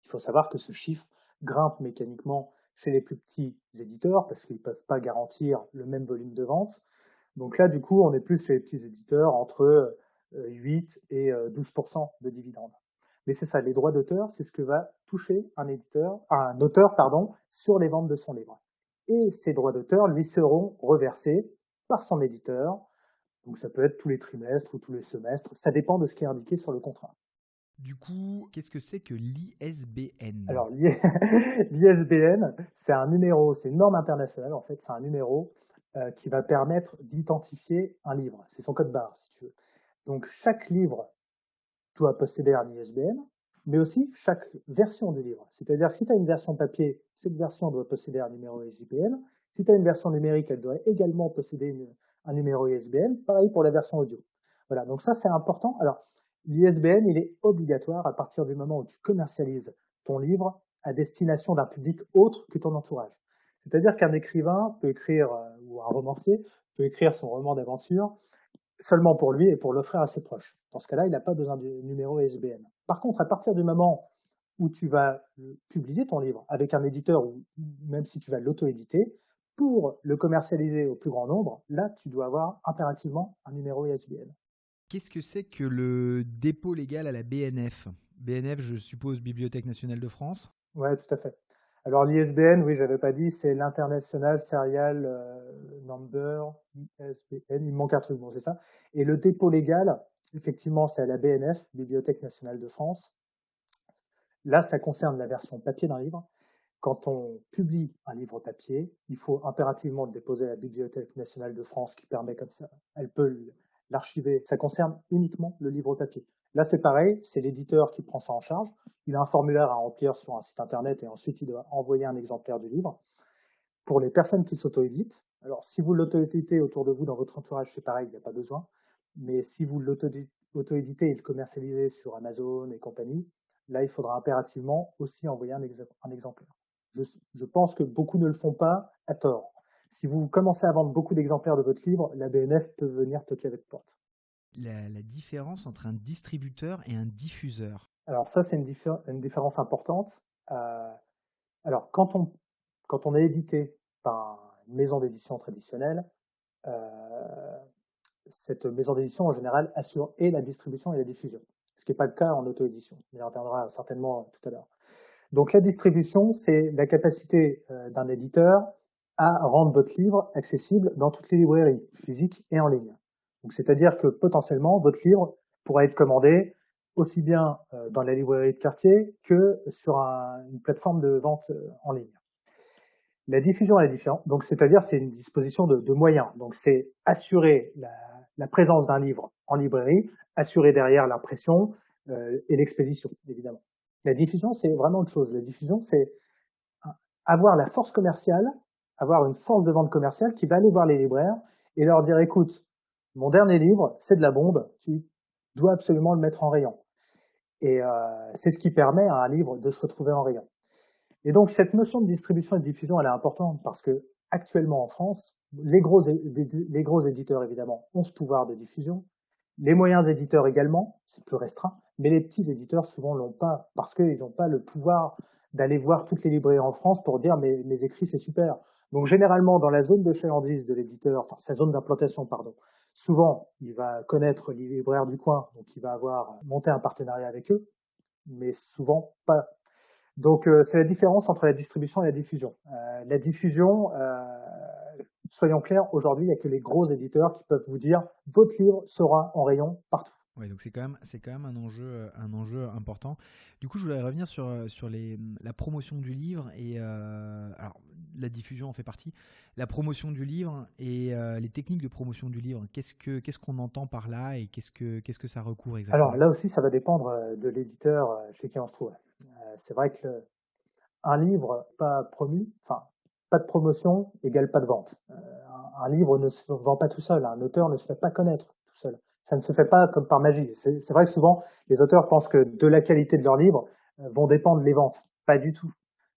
Il faut savoir que ce chiffre grimpe mécaniquement chez les plus petits éditeurs parce qu'ils ne peuvent pas garantir le même volume de vente. Donc là, du coup, on est plus chez les petits éditeurs entre 8 et 12% de dividendes. Mais c'est ça, les droits d'auteur, c'est ce que va toucher un auteur, sur les ventes de son livre. Et ces droits d'auteur lui seront reversés par son éditeur. Donc ça peut être tous les trimestres ou tous les semestres. Ça dépend de ce qui est indiqué sur le contrat. Du coup, qu'est-ce que c'est que l'ISBN? Alors, l'ISBN, c'est un numéro, c'est une norme internationale, en fait, c'est un numéro qui va permettre d'identifier un livre. C'est son code barre, si tu veux. Donc, chaque livre doit posséder un ISBN, mais aussi chaque version du livre. C'est-à-dire que si tu as une version papier, cette version doit posséder un numéro ISBN. Si tu as une version numérique, elle doit également posséder un numéro ISBN. Pareil pour la version audio. Voilà, donc ça, c'est important. Alors, l'ISBN, il est obligatoire à partir du moment où tu commercialises ton livre à destination d'un public autre que ton entourage. C'est-à-dire qu'un écrivain peut écrire, ou un romancier peut écrire son roman d'aventure seulement pour lui et pour l'offrir à ses proches. Dans ce cas-là, il n'a pas besoin du numéro ISBN. Par contre, à partir du moment où tu vas publier ton livre avec un éditeur, ou même si tu vas l'auto-éditer, pour le commercialiser au plus grand nombre, là, tu dois avoir impérativement un numéro ISBN. Qu'est-ce que c'est que le dépôt légal à la BNF? BNF, je suppose, Bibliothèque nationale de France? Ouais, tout à fait. Alors l'ISBN, oui, j'avais pas dit, c'est l'International Serial Number, ISBN, il me manque un truc, bon, c'est ça. Et le dépôt légal, effectivement, c'est à la BNF, Bibliothèque nationale de France. Là, ça concerne la version papier d'un livre. Quand on publie un livre papier, il faut impérativement le déposer à la Bibliothèque nationale de France qui permet comme ça, elle peut l'archiver. Ça concerne uniquement le livre papier. Là, c'est pareil, c'est l'éditeur qui prend ça en charge. Il a un formulaire à remplir sur un site internet et ensuite il doit envoyer un exemplaire du livre. Pour les personnes qui s'auto-éditent, alors si vous l'auto-éditez autour de vous dans votre entourage, c'est pareil, il n'y a pas besoin. Mais si vous l'auto-éditez et le commercialisez sur Amazon et compagnie, là, il faudra impérativement aussi envoyer un exemplaire. Je pense que beaucoup ne le font pas à tort. Si vous commencez à vendre beaucoup d'exemplaires de votre livre, la BNF peut venir toquer à votre porte. La différence entre un distributeur et un diffuseur? Alors ça, c'est une différence importante. Alors quand on est édité par une maison d'édition traditionnelle, cette maison d'édition en général assure et la distribution et la diffusion, ce qui n'est pas le cas en auto-édition. On y reviendra certainement tout à l'heure. Donc la distribution, c'est la capacité d'un éditeur à rendre votre livre accessible dans toutes les librairies, physiques et en ligne. Donc c'est-à-dire que potentiellement, votre livre pourra être commandé aussi bien dans la librairie de quartier que sur une plateforme de vente en ligne. La diffusion est différente, donc c'est-à-dire c'est une disposition de moyens. Donc c'est assurer la présence d'un livre en librairie, assurer derrière l'impression et l'expédition, évidemment. La diffusion, c'est vraiment autre chose. La diffusion, c'est avoir la force commerciale, avoir une force de vente commerciale qui va aller voir les libraires et leur dire, écoute, mon dernier livre, c'est de la bombe, tu dois absolument le mettre en rayon. Et c'est ce qui permet à un livre de se retrouver en rayon. Et donc, cette notion de distribution et de diffusion, elle est importante parce que actuellement en France, les gros éditeurs, évidemment, ont ce pouvoir de diffusion. Les moyens éditeurs également, c'est plus restreint, mais les petits éditeurs souvent l'ont pas parce qu'ils n'ont pas le pouvoir d'aller voir toutes les librairies en France pour dire mes écrits c'est super. Donc généralement dans la zone de chalandise de l'éditeur, enfin sa zone d'implantation pardon, souvent il va connaître les libraires du coin, donc il va avoir monté un partenariat avec eux, mais souvent pas. Donc c'est la différence entre la distribution et la diffusion. La diffusion, soyons clairs, aujourd'hui, il n'y a que les gros éditeurs qui peuvent vous dire votre livre sera en rayon partout. Oui, donc c'est quand même un enjeu important. Du coup, je voudrais revenir sur la promotion du livre et alors la diffusion en fait partie. La promotion du livre et les techniques de promotion du livre. Qu'est-ce qu'on entend par là et qu'est-ce que ça recouvre exactement? Alors là aussi, ça va dépendre de l'éditeur chez qui on se trouve. C'est vrai que un livre pas promu, enfin pas de promotion égale pas de vente. Un livre ne se vend pas tout seul. Un auteur ne se fait pas connaître tout seul. Ça ne se fait pas comme par magie. C'est vrai que souvent, les auteurs pensent que de la qualité de leur livre vont dépendre les ventes. Pas du tout.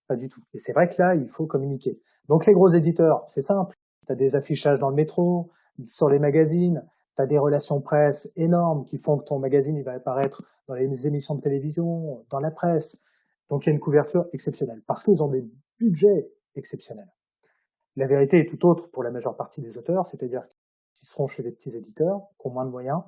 Pas du tout. Et c'est vrai que là, il faut communiquer. Donc les gros éditeurs, c'est simple. Tu as des affichages dans le métro, sur les magazines, tu as des relations presse énormes qui font que ton magazine il va apparaître dans les émissions de télévision, dans la presse. Donc il y a une couverture exceptionnelle parce qu'ils ont des budgets exceptionnels. La vérité est tout autre pour la majeure partie des auteurs, c'est-à-dire qu'ils seront chez les petits éditeurs, qui ont moins de moyens.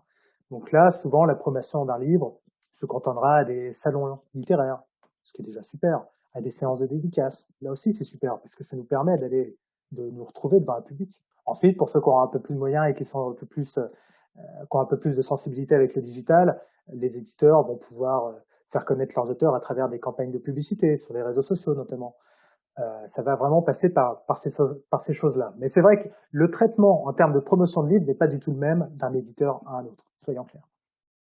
Donc là, souvent, la promotion d'un livre se contentera à des salons littéraires, ce qui est déjà super, à des séances de dédicaces. Là aussi, c'est super, parce que ça nous permet de nous retrouver devant un public. Ensuite, pour ceux qui ont un peu plus de moyens et qui sont qui ont un peu plus de sensibilité avec le digital, les éditeurs vont pouvoir faire connaître leurs auteurs à travers des campagnes de publicité, sur les réseaux sociaux notamment. Ça va vraiment passer par ces choses-là. Mais c'est vrai que le traitement en termes de promotion de livre n'est pas du tout le même d'un éditeur à un autre, soyons clairs.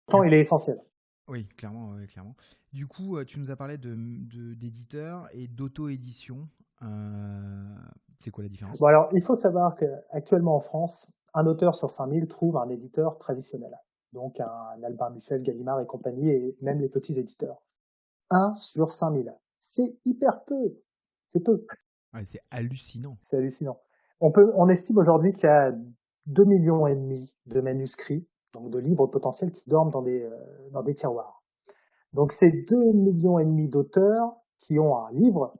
Pourtant, il est essentiel. Oui, clairement, clairement. Du coup, tu nous as parlé d'éditeurs et d'auto-édition. C'est quoi la différence? Bon, alors, il faut savoir qu'actuellement en France, un auteur sur 5000 trouve un éditeur traditionnel. Donc, un Albin Michel, Gallimard et compagnie, et même les petits éditeurs. 1 sur 5000. C'est hyper peu. C'est peu. Ouais, c'est hallucinant. C'est hallucinant. On estime aujourd'hui qu'il y a 2,5 millions de manuscrits, donc de livres potentiels qui dorment dans des tiroirs. Donc c'est 2,5 millions d'auteurs qui ont un livre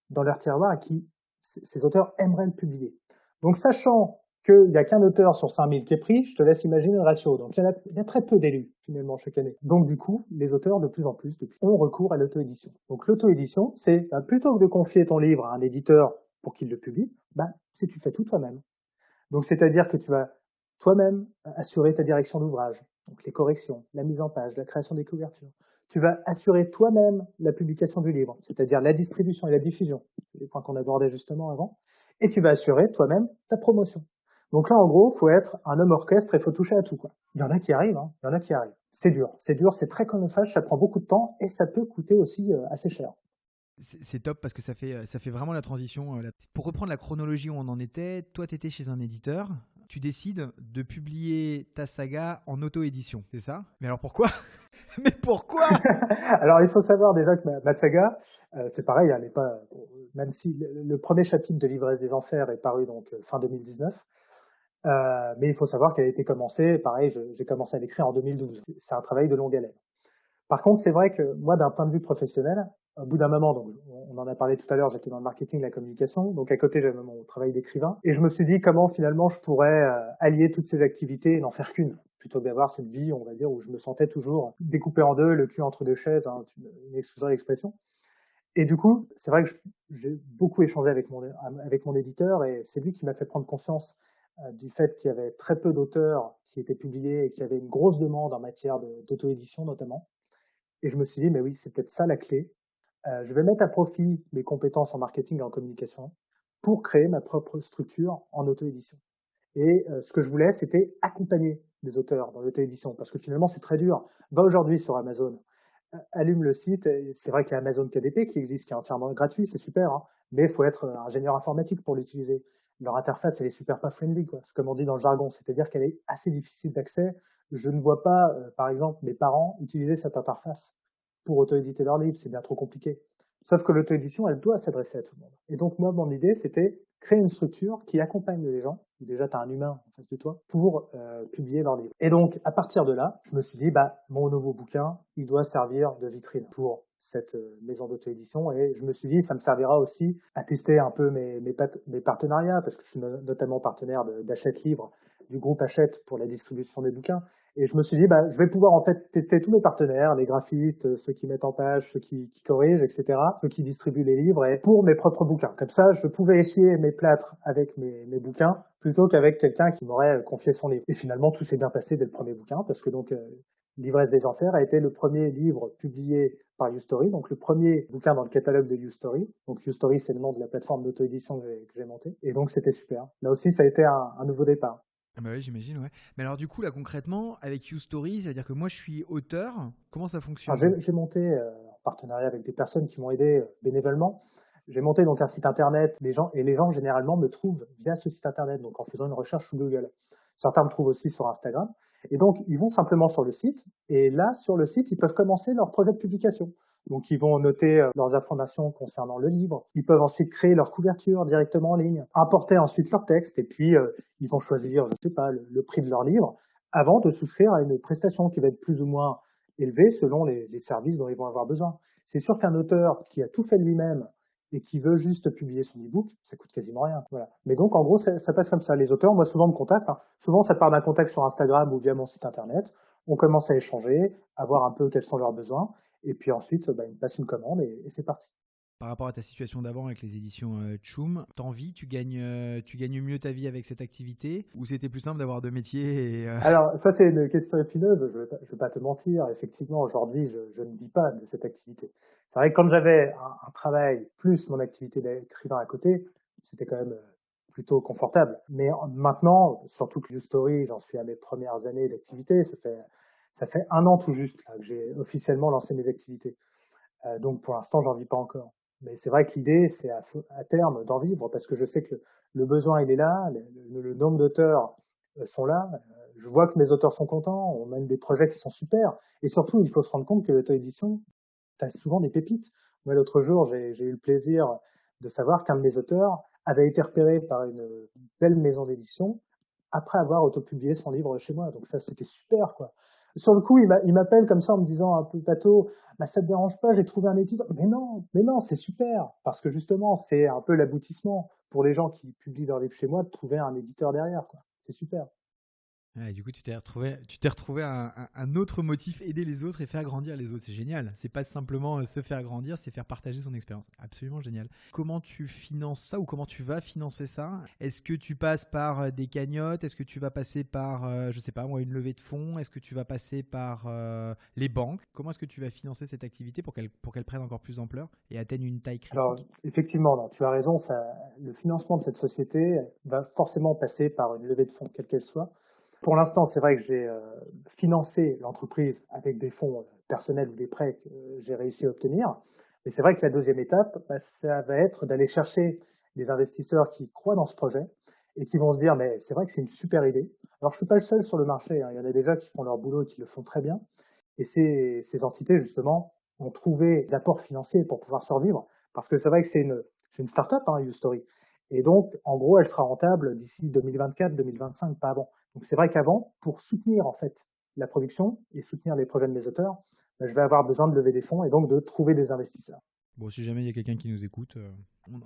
dans leur tiroir et qui, ces auteurs aimeraient le publier. Donc sachant qu'il n'y a qu'un auteur sur 5000 qui est pris, je te laisse imaginer le ratio. Donc il y a très peu d'élus finalement chaque année. Donc du coup, les auteurs de plus en plus ont recours à l'auto-édition. Donc l'auto-édition, c'est plutôt que de confier ton livre à un éditeur pour qu'il le publie, c'est tu fais tout toi-même. Donc c'est-à-dire que tu vas toi-même assurer ta direction d'ouvrage, donc les corrections, la mise en page, la création des couvertures. Tu vas assurer toi-même la publication du livre, c'est-à-dire la distribution et la diffusion. C'est les points qu'on abordait justement avant. Et tu vas assurer toi-même ta promotion. Donc là, en gros, faut être un homme orchestre et faut toucher à tout, quoi. Il y en a qui arrivent, hein. Il y en a qui arrivent. C'est dur, c'est très chronophage, ça prend beaucoup de temps et ça peut coûter aussi assez cher. C'est top parce que ça fait vraiment la transition. Pour reprendre la chronologie où on en était, toi, tu étais chez un éditeur, tu décides de publier ta saga en auto-édition, c'est ça? Mais alors pourquoi? Mais pourquoi? Alors, il faut savoir déjà que ma saga, c'est pareil, elle n'est pas, même si le premier chapitre de l'Ivresse des Enfers est paru donc fin 2019, mais il faut savoir qu'elle a été commencée, pareil, j'ai commencé à l'écrire en 2012. C'est un travail de longue haleine. Par contre, c'est vrai que moi, d'un point de vue professionnel, au bout d'un moment, donc on en a parlé tout à l'heure, j'étais dans le marketing, la communication, donc à côté j'avais mon travail d'écrivain, et je me suis dit comment finalement je pourrais allier toutes ces activités et n'en faire qu'une, plutôt que d'avoir cette vie, on va dire, où je me sentais toujours découpé en deux, le cul entre deux chaises, hein, tu m'excuseras l'expression. Et du coup, c'est vrai que j'ai beaucoup échangé avec mon éditeur, et c'est lui qui m'a fait prendre conscience du fait qu'il y avait très peu d'auteurs qui étaient publiés et qu'il y avait une grosse demande en matière d'auto-édition notamment. Et je me suis dit, mais oui, c'est peut-être ça la clé. Je vais mettre à profit mes compétences en marketing et en communication pour créer ma propre structure en auto-édition. Et ce que je voulais, c'était accompagner les auteurs dans l'auto-édition, parce que finalement, c'est très dur. Va aujourd'hui sur Amazon, allume le site, et c'est vrai qu'il y a Amazon KDP qui existe, qui est entièrement gratuit, c'est super, hein, mais il faut être ingénieur informatique pour l'utiliser. Leur interface, elle est super pas friendly, quoi, c'est comme on dit dans le jargon, c'est-à-dire qu'elle est assez difficile d'accès. Je ne vois pas, par exemple, mes parents utiliser cette interface pour auto-éditer leurs livres, c'est bien trop compliqué. Sauf que l'auto-édition, elle doit s'adresser à tout le monde. Et donc, moi, mon idée, c'était créer une structure qui accompagne les gens, déjà tu as un humain en face de toi, pour publier leur livre. Et donc, à partir de là, je me suis dit, bah, mon nouveau bouquin, il doit servir de vitrine pour cette maison d'auto-édition. Et je me suis dit, ça me servira aussi à tester un peu mes partenariats, parce que je suis notamment partenaire d'Hachette Livre, du groupe Hachette pour la distribution des bouquins. Et je me suis dit, bah, je vais pouvoir en fait tester tous mes partenaires, les graphistes, ceux qui mettent en page, ceux qui corrigent, etc., ceux qui distribuent les livres, et pour mes propres bouquins. Comme ça, je pouvais essuyer mes plâtres avec mes bouquins, plutôt qu'avec quelqu'un qui m'aurait confié son livre. Et finalement, tout s'est bien passé dès le premier bouquin, parce que donc L'ivresse des enfers a été le premier livre publié par YouStory, donc le premier bouquin dans le catalogue de YouStory. Donc YouStory, c'est le nom de la plateforme d'auto-édition que j'ai montée. Et donc c'était super. Là aussi, ça a été un nouveau départ. Ah bah oui, j'imagine, ouais. Mais alors du coup, là, concrètement, avec YouStory, c'est-à-dire que moi, je suis auteur. Comment ça fonctionne? J'ai monté en partenariat avec des personnes qui m'ont aidé bénévolement. J'ai monté donc un site internet. Les gens généralement me trouvent via ce site internet, donc en faisant une recherche sur Google. Certains me trouvent aussi sur Instagram. Et donc, ils vont simplement sur le site. Et là, sur le site, ils peuvent commencer leur projet de publication. Donc, ils vont noter leurs informations concernant le livre. Ils peuvent ensuite créer leur couverture directement en ligne, importer ensuite leur texte, et puis ils vont choisir, je sais pas, le prix de leur livre, avant de souscrire à une prestation qui va être plus ou moins élevée selon les services dont ils vont avoir besoin. C'est sûr qu'un auteur qui a tout fait lui-même et qui veut juste publier son e-book, ça coûte quasiment rien. Voilà. Mais donc, en gros, ça passe comme ça. Les auteurs, moi, souvent me contactent. Hein. Souvent, ça part d'un contact sur Instagram ou via mon site internet. On commence à échanger, à voir un peu quels sont leurs besoins. Et puis ensuite, bah, ils me passent une commande et c'est parti. Par rapport à ta situation d'avant avec les éditions Tchoum, tu gagnes mieux ta vie avec cette activité, ou c'était plus simple d'avoir deux métiers Alors, ça, c'est une question épineuse. Je vais pas te mentir. Effectivement, aujourd'hui, je ne vis pas de cette activité. C'est vrai que quand j'avais un travail plus mon activité d'écrivain à côté, c'était quand même plutôt confortable. Mais maintenant, surtout que YouStory, j'en suis à mes premières années d'activité. Ça fait 1 an tout juste là, que j'ai officiellement lancé mes activités. Donc, pour l'instant, j'en vis pas encore. Mais c'est vrai que l'idée, c'est à terme d'en vivre, parce que je sais que le besoin, il est là, le nombre d'auteurs sont là. Je vois que mes auteurs sont contents, on mène des projets qui sont super. Et surtout, il faut se rendre compte que l'auto-édition, tu as souvent des pépites. Moi, l'autre jour, j'ai eu le plaisir de savoir qu'un de mes auteurs avait été repéré par une belle maison d'édition après avoir autopublié son livre chez moi. Donc ça, c'était super, quoi. Sur le coup, il m'appelle comme ça en me disant un peu bateau, bah, ça te dérange pas, j'ai trouvé un éditeur. Mais non, c'est super. Parce que justement, c'est un peu l'aboutissement pour les gens qui publient leurs livres chez moi de trouver un éditeur derrière, quoi. C'est super. Ouais, du coup, tu t'es retrouvé un autre motif, aider les autres et faire grandir les autres. C'est génial. C'est pas simplement se faire grandir, c'est faire partager son expérience. Absolument génial. Comment tu finances ça, ou comment tu vas financer ça? Est-ce que tu passes par des cagnottes? Est-ce que tu vas passer par, je sais pas moi, une levée de fonds? Est-ce que tu vas passer par les banques? Comment est-ce que tu vas financer cette activité pour qu'elle prenne encore plus d'ampleur et atteigne une taille critique? Alors, effectivement, non, tu as raison, le financement de cette société va forcément passer par une levée de fonds, quelle qu'elle soit. Pour l'instant, c'est vrai que j'ai financé l'entreprise avec des fonds personnels ou des prêts que j'ai réussi à obtenir. Mais c'est vrai que la deuxième étape, bah, ça va être d'aller chercher des investisseurs qui croient dans ce projet et qui vont se dire, mais c'est vrai que c'est une super idée. Alors, je suis pas le seul sur le marché, hein. Il y en a déjà qui font leur boulot et qui le font très bien. Et ces entités, justement, ont trouvé des apports financiers pour pouvoir survivre. Parce que c'est vrai que c'est une start-up, hein, YouStory. Et donc, en gros, elle sera rentable d'ici 2024, 2025, pas avant. Donc c'est vrai qu'avant, pour soutenir en fait la production et soutenir les projets de mes auteurs, je vais avoir besoin de lever des fonds et donc de trouver des investisseurs. Bon, si jamais il y a quelqu'un qui nous écoute,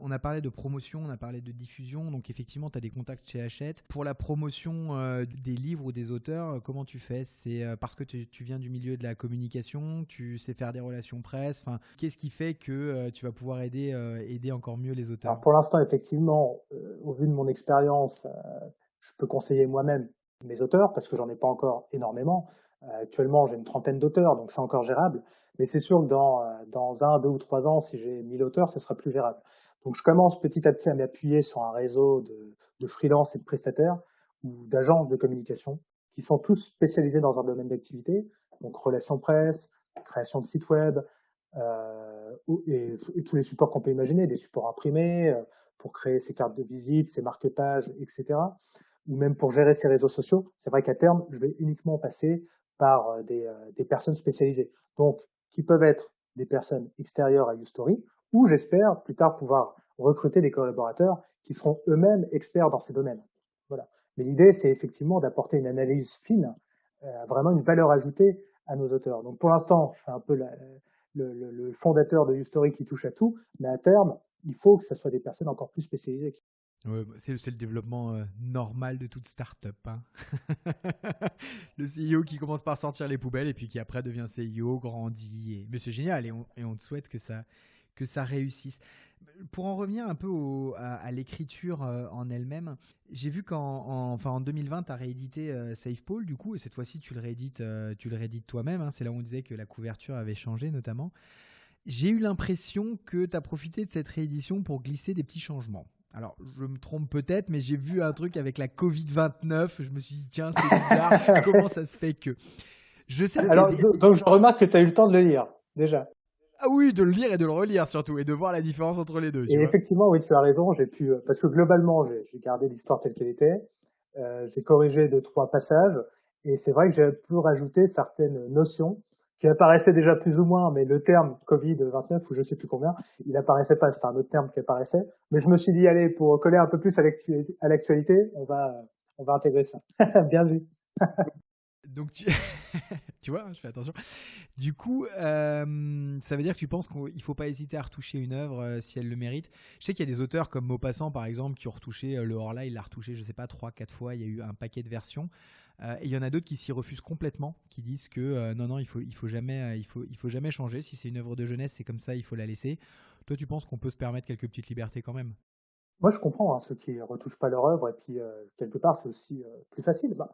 on a parlé de promotion, on a parlé de diffusion, donc effectivement, tu as des contacts chez Hachette. Pour la promotion des livres ou des auteurs, comment tu fais? C'est parce que tu viens du milieu de la communication, tu sais faire des relations presse. Enfin, qu'est-ce qui fait que tu vas pouvoir aider encore mieux les Alors auteurs? pour l'instant, effectivement, au vu de mon expérience, je peux conseiller moi-même mes auteurs parce que j'en ai pas encore énormément. Actuellement, j'ai une trentaine d'auteurs, donc c'est encore gérable. Mais c'est sûr que dans 1, 2 ou 3 ans, si j'ai 1000 auteurs, ce sera plus gérable. Donc je commence petit à petit à m'appuyer sur un réseau de freelance et de prestataires ou d'agences de communication qui sont tous spécialisés dans un domaine d'activité, donc relations presse, création de sites web, et tous les supports qu'on peut imaginer, des supports imprimés pour créer ses cartes de visite, ses marque-pages, etc. Ou même pour gérer ses réseaux sociaux. C'est vrai qu'à terme, je vais uniquement passer par des personnes spécialisées. Donc, qui peuvent être des personnes extérieures à YouStory, ou j'espère plus tard pouvoir recruter des collaborateurs qui seront eux-mêmes experts dans ces domaines. Voilà. Mais l'idée, c'est effectivement d'apporter une analyse fine, vraiment une valeur ajoutée à nos auteurs. Donc pour l'instant, je fais un peu le fondateur de YouStory qui touche à tout, mais à terme, il faut que ce soit des personnes encore plus spécialisées. Ouais, c'est le développement normal de toute start-up, hein. Le CEO qui commence par sortir les poubelles et puis qui après devient CEO, grandit. Mais c'est génial et on te souhaite que ça réussisse. Pour en revenir un peu à l'écriture en elle-même, j'ai vu en 2020, tu as réédité Save Paul, du coup, et cette fois-ci, tu le réédites toi-même, hein. C'est là où on disait que la couverture avait changé, notamment. J'ai eu l'impression que tu as profité de cette réédition pour glisser des petits changements. Alors, je me trompe peut-être, mais j'ai vu un truc avec la Covid-29. Je me suis dit, tiens, c'est bizarre. Comment ça se fait que... Je sais qu'il y a Alors, des... donc je remarque que tu as eu le temps de le lire, déjà. Ah oui, de le lire et de le relire surtout, et de voir la différence entre les deux, tu Et vois. effectivement, oui, tu as raison, parce que globalement, j'ai gardé l'histoire telle qu'elle était, j'ai corrigé 2, 3 passages, et c'est vrai que j'ai pu rajouter certaines notions qui apparaissaient déjà plus ou moins, mais le terme Covid-29, ou je sais plus combien, il apparaissait pas, c'était un autre terme qui apparaissait. Mais je me suis dit, allez, pour coller un peu plus à l'actualité, on va intégrer ça. Bien vu. Donc, tu vois, je fais attention. Du coup, ça veut dire que tu penses qu'il ne faut pas hésiter à retoucher une œuvre si elle le mérite. Je sais qu'il y a des auteurs comme Maupassant, par exemple, qui ont retouché le Horla, il l'a retouché, je ne sais pas, 3, 4 fois, il y a eu un paquet de versions. Et il y en a d'autres qui s'y refusent complètement, qui disent que non, il faut jamais changer. Si c'est une œuvre de jeunesse, c'est comme ça, il faut la laisser. Toi, tu penses qu'on peut se permettre quelques petites libertés quand même? Moi, je comprends, hein, ceux qui retouchent pas leur œuvre, et puis quelque part, c'est aussi plus facile. Bah,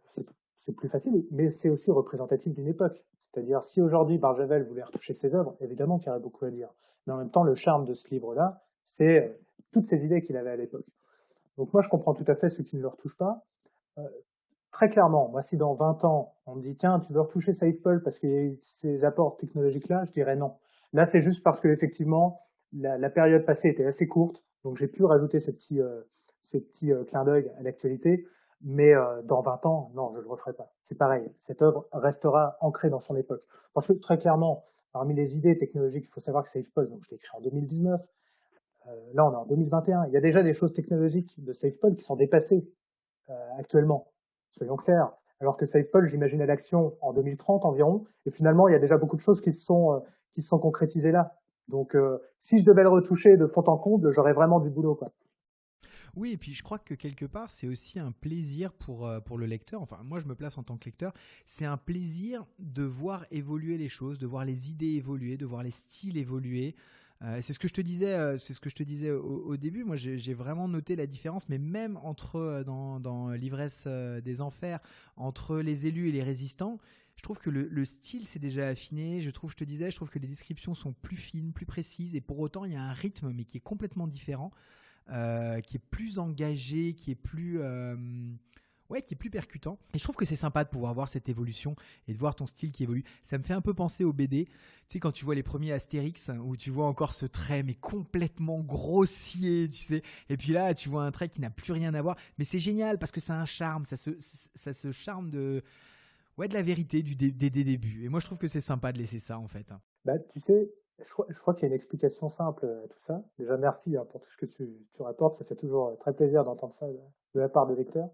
c'est c'est plus facile, mais c'est aussi représentatif d'une époque. C'est-à-dire, si aujourd'hui Barjavel voulait retoucher ses œuvres, évidemment qu'il y aurait beaucoup à dire. Mais en même temps, le charme de ce livre-là, c'est toutes ces idées qu'il avait à l'époque. Donc moi, je comprends tout à fait ceux qui ne le retouchent pas. Euh, Très clairement, moi, si dans 20 ans, on me dit, tiens, tu veux retoucher Save Paul parce qu'il y a eu ces apports technologiques-là, je dirais non. Là, c'est juste parce que effectivement, la période passée était assez courte, donc j'ai pu rajouter ces petits clins d'œil à l'actualité. Mais dans 20 ans, non, je ne le referai pas. C'est pareil, cette œuvre restera ancrée dans son époque. Parce que très clairement, parmi les idées technologiques, il faut savoir que Save Paul, donc je l'ai écrit en 2019, là on est en 2021, il y a déjà des choses technologiques de Save Paul qui sont dépassées actuellement, soyons clairs. Alors que SafePol, j'imaginais l'action en 2030 environ, et finalement, il y a déjà beaucoup de choses qui se sont concrétisées là. Donc, si je devais le retoucher de fond en comble, j'aurais vraiment du boulot, quoi. Oui, et puis je crois que quelque part, c'est aussi un plaisir pour le lecteur. Enfin, moi, je me place en tant que lecteur. C'est un plaisir de voir évoluer les choses, de voir les idées évoluer, de voir les styles évoluer. C'est ce que je te disais, au début. Moi, j'ai vraiment noté la différence, mais même dans l'ivresse des enfers, entre les élus et les résistants, je trouve que le style s'est déjà affiné. Je trouve que les descriptions sont plus fines, plus précises, et pour autant, il y a un rythme, mais qui est complètement différent, qui est plus engagé, qui est plus percutant. Et je trouve que c'est sympa de pouvoir voir cette évolution et de voir ton style qui évolue. Ça me fait un peu penser au BD. Tu sais, quand tu vois les premiers Astérix, où tu vois encore ce trait, mais complètement grossier, tu sais. Et puis là, tu vois un trait qui n'a plus rien à voir. Mais c'est génial parce que ça a un charme. Ça se charme de la vérité des débuts. Et moi, je trouve que c'est sympa de laisser ça, en fait. Bah, tu sais, je crois qu'il y a une explication simple à tout ça. Déjà, merci pour tout ce que tu rapportes. Ça fait toujours très plaisir d'entendre ça de la part des lecteurs.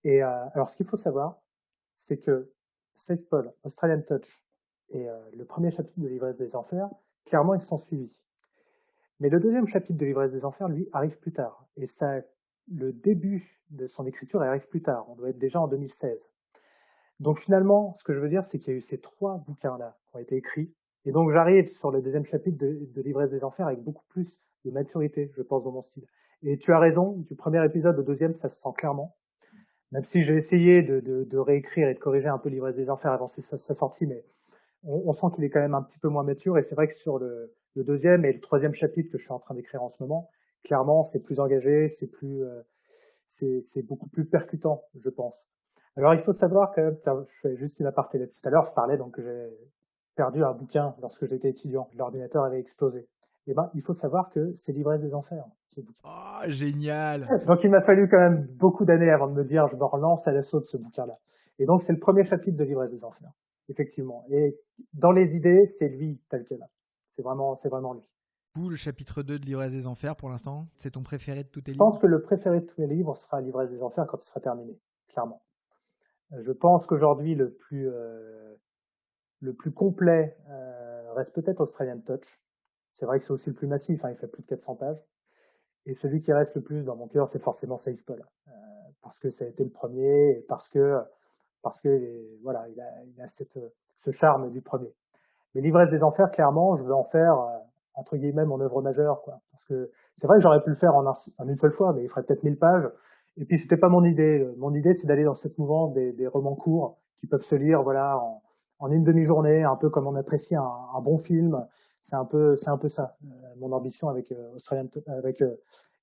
Et alors, ce qu'il faut savoir, c'est que SafePol, Australian Touch et le premier chapitre de l'Ivresse des Enfers, clairement, ils se sont suivis. Mais le deuxième chapitre de l'Ivresse des Enfers, lui, arrive plus tard. Et ça, le début de son écriture arrive plus tard. On doit être déjà en 2016. Donc finalement, ce que je veux dire, c'est qu'il y a eu ces 3 bouquins-là qui ont été écrits. Et donc j'arrive sur le deuxième chapitre de l'Ivresse des Enfers avec beaucoup plus de maturité, je pense, dans mon style. Et tu as raison, du premier épisode au deuxième, ça se sent clairement. Même si j'ai essayé de réécrire et de corriger un peu l'Ivresse des Enfers avant sa sortie, mais on sent qu'il est quand même un petit peu moins mature. Et c'est vrai que sur le deuxième et le troisième chapitre que je suis en train d'écrire en ce moment, clairement, c'est plus engagé, c'est beaucoup plus percutant, je pense. Alors, il faut savoir que, je fais juste une aparté là-dessus. Tout à l'heure, je parlais donc que j'ai perdu un bouquin lorsque j'étais étudiant. L'ordinateur avait explosé. Eh ben, il faut savoir que c'est l'Ivresse des Enfers, ce bouquin. Oh, génial! Donc, il m'a fallu quand même beaucoup d'années avant de me dire, je me relance à l'assaut de ce bouquin-là. Et donc, c'est le premier chapitre de l'Ivresse des Enfers, effectivement. Et dans les idées, c'est lui tel quel. C'est vraiment lui. Le chapitre 2 de l'Ivresse des Enfers, pour l'instant, c'est ton préféré de tous tes Je livres? pense que le préféré de tous mes livres sera l'Ivresse des Enfers quand il sera terminé, clairement. Je pense qu'aujourd'hui, le plus complet reste peut-être Australian Touch. C'est vrai que c'est aussi le plus massif, hein, il fait plus de 400 pages. Et celui qui reste le plus dans mon cœur, c'est forcément Save Paul. Parce que ça a été le premier, et parce que voilà, il a ce charme du premier. Mais l'Ivresse des Enfers, clairement, je veux en faire, entre guillemets, mon œuvre majeure, quoi. Parce que c'est vrai que j'aurais pu le faire en une seule fois, mais il ferait peut-être 1000 pages. Et puis, c'était pas mon idée. Mon idée, c'est d'aller dans cette mouvance des romans courts qui peuvent se lire, voilà, en une demi-journée, un peu comme on apprécie un bon film. C'est un peu ça, mon ambition avec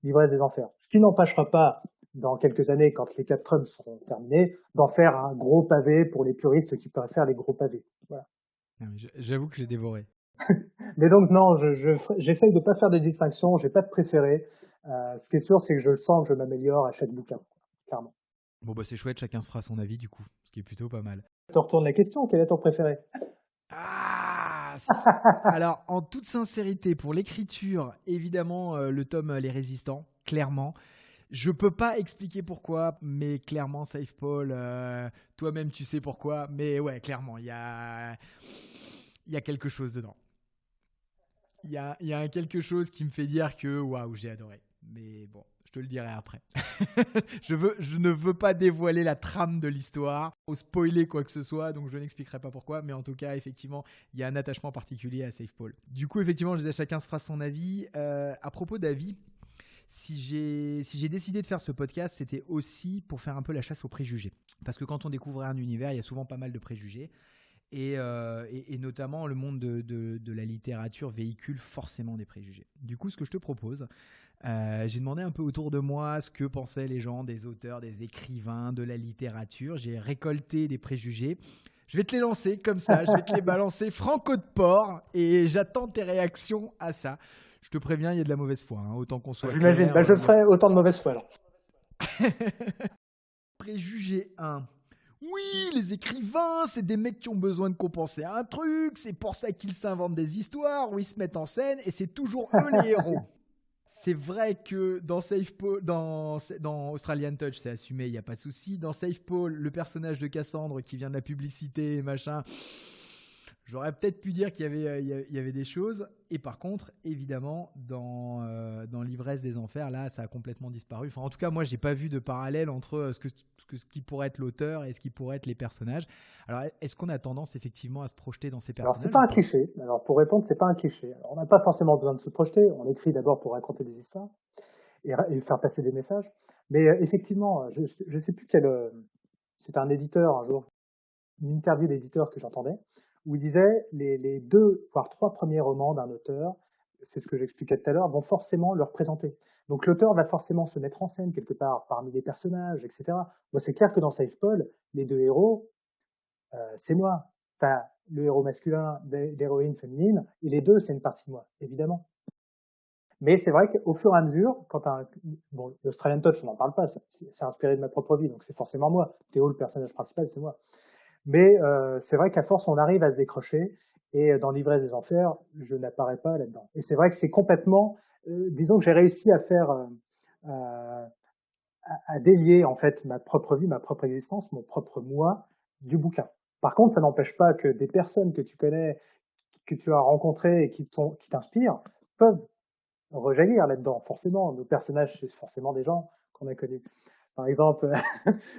l'Ivresse des Enfers. Ce qui n'empêchera pas, dans quelques années, quand les 4 tomes seront terminés, d'en faire un gros pavé pour les puristes qui préfèrent les gros pavés. Voilà. J'avoue que j'ai dévoré. Mais donc non, j'essaye de pas faire de distinction, j'ai pas de préféré. Ce qui est sûr, c'est que je sens que je m'améliore à chaque bouquin, clairement. Bon, bah c'est chouette, chacun se fera son avis du coup, ce qui est plutôt pas mal. Je te retourne la question, quel est ton préféré? Ah Alors, en toute sincérité, pour l'écriture, évidemment, le tome Les Résistants, clairement. Je peux pas expliquer pourquoi, mais clairement, Save Paul, toi-même tu sais pourquoi, mais ouais, clairement, il y a quelque chose dedans. Il y a quelque chose qui me fait dire que waouh, j'ai adoré. Mais bon, je te le dirai après. je ne veux pas dévoiler la trame de l'histoire, ou spoiler quoi que ce soit, donc je n'expliquerai pas pourquoi, mais en tout cas, effectivement, il y a un attachement particulier à Save Paul. Du coup, effectivement, je disais, chacun se fera son avis. À propos d'avis, si j'ai décidé de faire ce podcast, c'était aussi pour faire un peu la chasse aux préjugés. Parce que quand on découvre un univers, il y a souvent pas mal de préjugés. Et notamment, le monde de la littérature véhicule forcément des préjugés. Du coup, ce que je te propose, j'ai demandé un peu autour de moi ce que pensaient les gens, des auteurs, des écrivains, de la littérature. J'ai récolté des préjugés. Je vais te les lancer comme ça, je vais te les balancer franco de port et j'attends tes réactions à ça. Je te préviens, il y a de la mauvaise foi, hein, autant qu'on soit J'imagine, clair. je ferai autant de mauvaise foi alors. Préjugé 1. Oui, les écrivains, c'est des mecs qui ont besoin de compenser un truc, c'est pour ça qu'ils s'inventent des histoires où ils se mettent en scène et c'est toujours eux les héros. C'est vrai que dans Save Paul, dans Australian Touch, c'est assumé, il n'y a pas de souci. Dans Save Paul, le personnage de Cassandre qui vient de la publicité et machin, j'aurais peut-être pu dire qu'il y avait des choses. Et par contre, évidemment, dans l'Ivresse des Enfers, là, ça a complètement disparu. Enfin, en tout cas, moi, j'ai pas vu de parallèle entre ce qui pourrait être l'auteur et ce qui pourrait être les personnages. Alors, est-ce qu'on a tendance effectivement à se projeter dans ces personnages? Alors, c'est pas un cliché. Alors, pour répondre, c'est pas un cliché. Alors, on n'a pas forcément besoin de se projeter. On écrit d'abord pour raconter des histoires et faire passer des messages. Mais effectivement, je sais plus c'était un éditeur un jour, une interview d'éditeur que j'entendais, où il disait les 2 voire 3 premiers romans d'un auteur, c'est ce que j'expliquais tout à l'heure, vont forcément le représenter. Donc l'auteur va forcément se mettre en scène quelque part parmi les personnages, etc. Moi, c'est clair que dans Save Paul, les 2 héros, c'est moi. Enfin, le héros masculin, l'héroïne féminine, et les 2, c'est une partie de moi, évidemment. Mais c'est vrai qu'au fur et à mesure, l'Australian Touch, on n'en parle pas, c'est inspiré de ma propre vie, donc c'est forcément moi. Théo, le personnage principal, c'est moi. Mais c'est vrai qu'à force, on arrive à se décrocher. Et dans l'Ivresse des Enfers, je n'apparais pas là-dedans. Et c'est vrai que c'est complètement, disons que j'ai réussi à faire, à délier en fait ma propre vie, ma propre existence, mon propre moi du bouquin. Par contre, ça n'empêche pas que des personnes que tu connais, que tu as rencontrés et qui t'inspirent peuvent rejaillir là-dedans. Forcément, nos personnages, c'est forcément des gens qu'on a connus. Par exemple,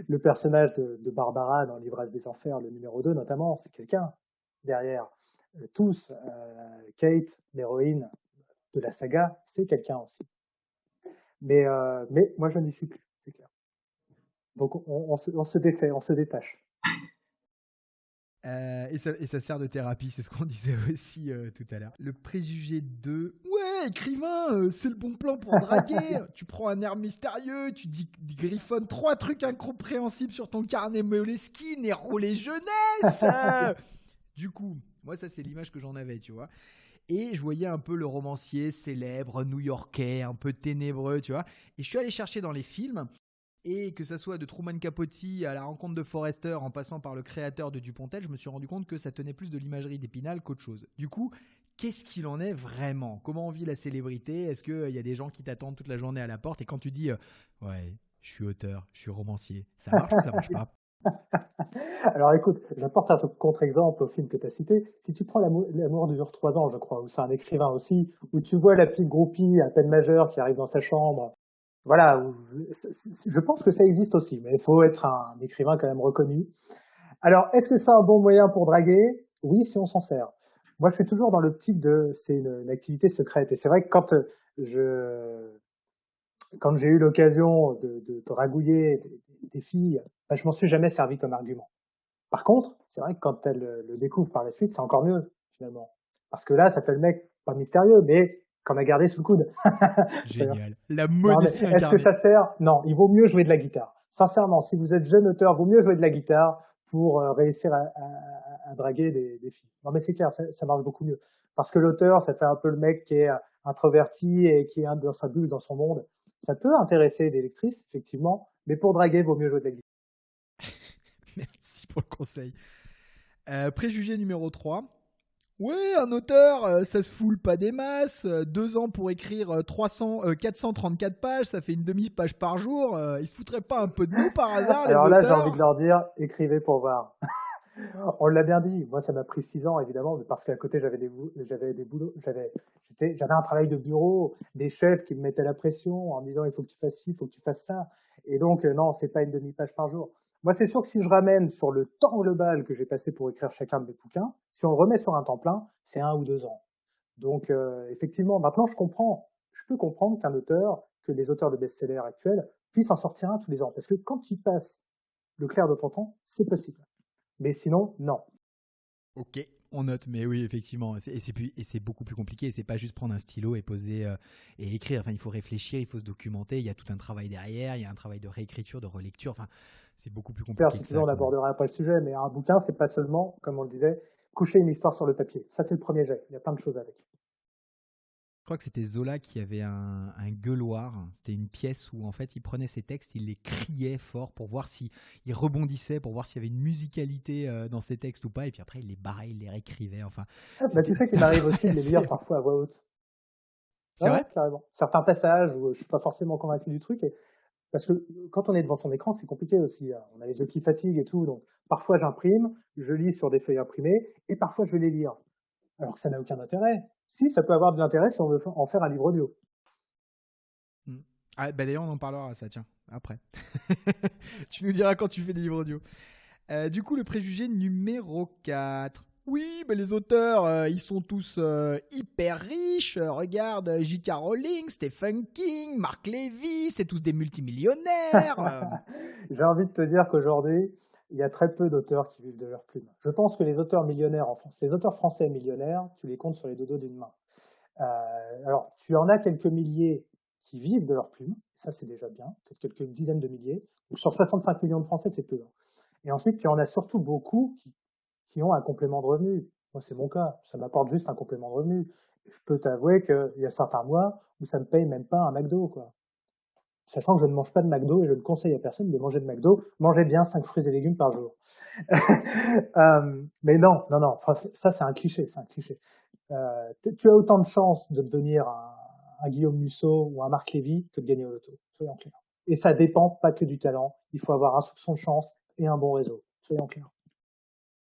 le personnage de Barbara dans L'ivresse des enfers, le numéro 2 notamment, c'est quelqu'un derrière. Tous, Kate, l'héroïne de la saga, c'est quelqu'un aussi. Mais moi, je n'y suis plus, c'est clair. Donc, on se défait, on se détache. Et ça sert de thérapie, c'est ce qu'on disait aussi tout à l'heure. Le préjugé de ouais, écrivain, c'est le bon plan pour draguer. Tu prends un air mystérieux, tu dis griffonnes 3 trucs incompréhensibles sur ton carnet Moleskine et rouler jeunesse. Du coup, moi, ça, c'est l'image que j'en avais, tu vois. Et je voyais un peu le romancier célèbre, new-yorkais, un peu ténébreux, tu vois. Et je suis allé chercher dans les films. Et que ça soit de Truman Capote à la rencontre de Forrester en passant par le créateur de Dupontel, je me suis rendu compte que ça tenait plus de l'imagerie d'Épinal qu'autre chose. Du coup, qu'est-ce qu'il en est vraiment ? Comment on vit la célébrité ? Est-ce qu'il y a des gens qui t'attendent toute la journée à la porte ? Et quand tu dis ouais, je suis auteur, je suis romancier, ça marche ou ça marche pas ? Alors écoute, j'apporte un contre-exemple au film que tu as cité. Si tu prends L'amour dure 3 ans, je crois, où c'est un écrivain aussi, où tu vois la petite groupie à peine majeure qui arrive dans sa chambre. Voilà, je pense que ça existe aussi, mais il faut être un écrivain quand même reconnu. Alors, est-ce que c'est un bon moyen pour draguer ? Oui, si on s'en sert. Moi, je suis toujours dans l'optique de c'est une activité secrète. Et c'est vrai que quand j'ai eu l'occasion de dragouiller des filles, ben, je m'en suis jamais servi comme argument. Par contre, c'est vrai que quand elles le découvrent par la suite, c'est encore mieux, finalement. Parce que là, ça fait le mec pas mystérieux, mais qu'on a gardé sous le coude. Génial. La Non, mais modestie est-ce que incarnée. ça sert ? Non, il vaut mieux jouer de la guitare. Sincèrement, si vous êtes jeune auteur, il vaut mieux jouer de la guitare pour réussir à draguer des filles. Non, mais c'est clair, ça marche beaucoup mieux. Parce que l'auteur, ça fait un peu le mec qui est introverti et qui est dans sa bulle, dans son monde. Ça peut intéresser des lectrices, effectivement, mais pour draguer, il vaut mieux jouer de la guitare. Merci pour le conseil. Préjugé numéro 3. Ouais, un auteur, ça se foule pas des masses. 2 ans pour écrire 434 pages, ça fait une demi-page par jour. Il se foutrait pas un peu de nous par hasard, les Alors là, j'ai auteurs ? envie de leur dire, écrivez pour voir. On l'a bien dit. Moi, ça m'a pris 6 ans, évidemment, mais parce qu'à côté, j'avais des boulots, j'avais un travail de bureau, des chefs qui me mettaient la pression en me disant, il faut que tu fasses ci, il faut que tu fasses ça. Et donc, non, c'est pas une demi-page par jour. Moi, c'est sûr que si je ramène sur le temps global que j'ai passé pour écrire chacun de mes bouquins, si on le remet sur un temps plein, c'est 1 ou 2 ans. Donc, effectivement, maintenant, je peux comprendre que les auteurs de best-sellers actuels puissent en sortir un tous les ans. Parce que quand tu passes le clair de ton temps, c'est possible. Mais sinon, non. Ok, on note, mais oui, effectivement. Et c'est beaucoup plus compliqué. C'est pas juste prendre un stylo et poser et écrire. Enfin, il faut réfléchir, il faut se documenter. Il y a tout un travail derrière. Il y a un travail de réécriture, de relecture. Enfin, c'est beaucoup plus compliqué Si que tu veux, ça. on n'abordera pas le sujet, mais un bouquin, c'est pas seulement, comme on le disait, coucher une histoire sur le papier. Ça, c'est le premier jet. Il y a plein de choses avec. Je crois que c'était Zola qui avait un gueuloir. C'était une pièce où en fait il prenait ses textes, il les criait fort pour voir s'il rebondissait, pour voir s'il y avait une musicalité dans ses textes ou pas. Et puis après il les barrait, il les réécrivait. Enfin, Bah, tu sais qu'il m'arrive aussi de les lire parfois à voix haute. C'est vrai ? Carrément. Certains passages où je suis pas forcément convaincu du truc. Parce que quand on est devant son écran, c'est compliqué aussi. On a les yeux qui fatiguent et tout. Donc parfois j'imprime, je lis sur des feuilles imprimées, et parfois je vais les lire. Alors que ça n'a aucun intérêt. Si, ça peut avoir de l'intérêt si on veut en faire un livre audio. Ah, bah d'ailleurs, on en parlera, ça, tiens, après. Tu nous diras quand tu fais des livres audio. Du coup, le préjugé numéro 4. Oui, bah les auteurs, ils sont tous hyper riches. Regarde, J.K. Rowling, Stephen King, Mark Levy, c'est tous des multimillionnaires. J'ai envie de te dire qu'aujourd'hui, il y a très peu d'auteurs qui vivent de leur plume. Je pense que les auteurs millionnaires en France, les auteurs français millionnaires, tu les comptes sur les deux doigts d'une main. Alors, tu en as quelques milliers qui vivent de leur plume, ça c'est déjà bien, peut-être quelques dizaines de milliers. Donc, sur 65 millions de Français, c'est peu. Et ensuite, tu en as surtout beaucoup qui ont un complément de revenu. Moi, c'est mon cas, ça m'apporte juste un complément de revenu. Je peux t'avouer qu'il y a certains mois où ça me paye même pas un McDo, quoi. Sachant que je ne mange pas de McDo et je ne conseille à personne de manger de McDo. Mangez bien 5 fruits et légumes par jour. Mais non. Ça, c'est un cliché, tu as autant de chances de devenir un Guillaume Musso ou un Marc Lévy que de gagner au loto. Soyons clairs. Et ça dépend pas que du talent. Il faut avoir un soupçon de chance et un bon réseau. Soyons clairs.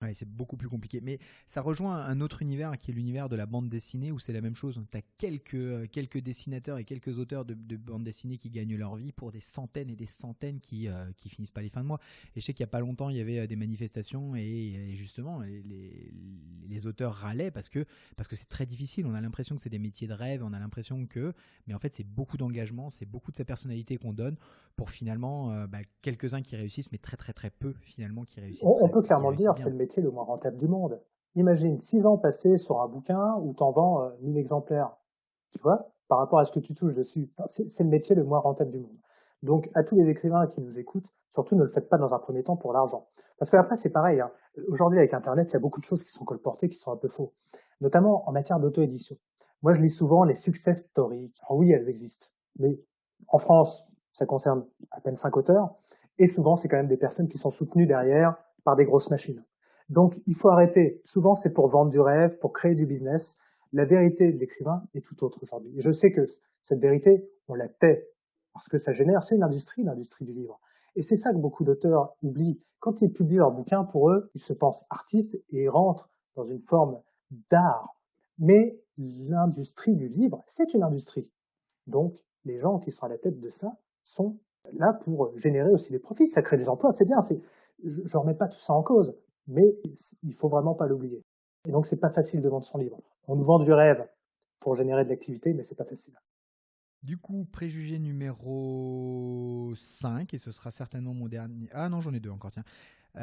Ouais, c'est beaucoup plus compliqué. Mais ça rejoint un autre univers qui est l'univers de la bande dessinée où c'est la même chose. Tu as quelques dessinateurs et quelques auteurs de bande dessinée qui gagnent leur vie pour des centaines et des centaines qui finissent pas les fins de mois. Et je sais qu'il y a pas longtemps, il y avait des manifestations et justement, les auteurs râlaient parce que c'est très difficile. On a l'impression que c'est des métiers de rêve, on a l'impression que. Mais en fait, c'est beaucoup d'engagement, c'est beaucoup de sa personnalité qu'on donne pour finalement quelques-uns qui réussissent, mais très très très peu finalement qui réussissent, On peut qui clairement le dire, réussissent c'est bien. le métier le moins rentable du monde. Imagine 6 ans passés sur un bouquin où t'en vends 1000 exemplaires. Tu vois, par rapport à ce que tu touches dessus. Enfin, c'est le métier le moins rentable du monde. Donc, à tous les écrivains qui nous écoutent, surtout ne le faites pas dans un premier temps pour l'argent. Parce qu'après, c'est pareil, hein. Aujourd'hui, avec Internet, il y a beaucoup de choses qui sont colportées, qui sont un peu faux. Notamment en matière d'auto-édition. Moi, je lis souvent les success stories. Alors oui, elles existent. Mais en France, ça concerne à peine 5 auteurs. Et souvent, c'est quand même des personnes qui sont soutenues derrière par des grosses machines. Donc, il faut arrêter. Souvent, c'est pour vendre du rêve, pour créer du business. La vérité de l'écrivain est tout autre aujourd'hui. Et je sais que cette vérité, on la tait parce que ça génère, c'est une industrie, l'industrie du livre. Et c'est ça que beaucoup d'auteurs oublient. Quand ils publient leurs bouquins, pour eux, ils se pensent artistes et ils rentrent dans une forme d'art. Mais l'industrie du livre, c'est une industrie. Donc, les gens qui sont à la tête de ça sont là pour générer aussi des profits. Ça crée des emplois, c'est bien. Je ne remets pas tout ça en cause, mais il faut vraiment pas l'oublier. Et donc, c'est pas facile de vendre son livre. On nous vend du rêve pour générer de l'activité, mais c'est pas facile. Du coup, préjugé numéro 5, et ce sera certainement mon dernier. Ah non, j'en ai deux encore, tiens.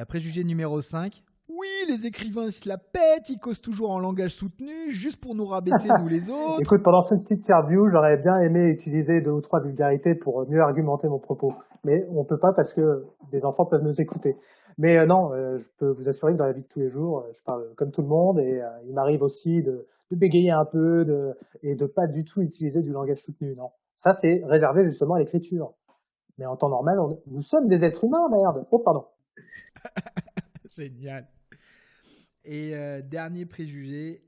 Préjugé numéro 5. Oui, les écrivains se la pètent, ils causent toujours en langage soutenu, juste pour nous rabaisser, nous les autres. Écoute, pendant cette petite interview, j'aurais bien aimé utiliser 2 ou 3 vulgarités pour mieux argumenter mon propos. Mais on peut pas parce que des enfants peuvent nous écouter. Mais non, je peux vous assurer que dans la vie de tous les jours, je parle comme tout le monde et il m'arrive aussi de bégayer un peu et de pas du tout utiliser du langage soutenu. Non, ça c'est réservé justement à l'écriture. Mais en temps normal, nous sommes des êtres humains, merde. Oh, pardon. Génial. Et dernier préjugé.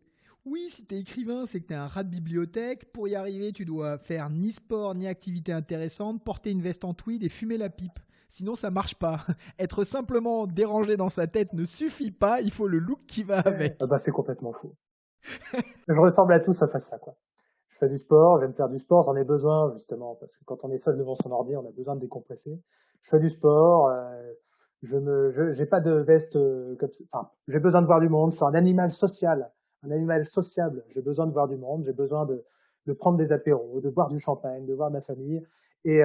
Oui, si t'es écrivain, c'est que t'es un rat de bibliothèque. Pour y arriver, tu dois faire ni sport, ni activité intéressante, porter une veste en tweed et fumer la pipe. Sinon, ça marche pas. Être simplement dérangé dans sa tête ne suffit pas, il faut le look qui va avec. Bah, c'est complètement faux. Je ressemble à tout sauf à ça, quoi. Je fais du sport, j'aime faire du sport, j'en ai besoin justement, parce que quand on est seul devant son ordi, on a besoin de décompresser. Je fais du sport, j'ai pas de veste comme ça. Enfin, j'ai besoin de voir du monde, je suis un animal social, un animal sociable. J'ai besoin de voir du monde, j'ai besoin de prendre des apéros, de boire du champagne, de voir ma famille. Et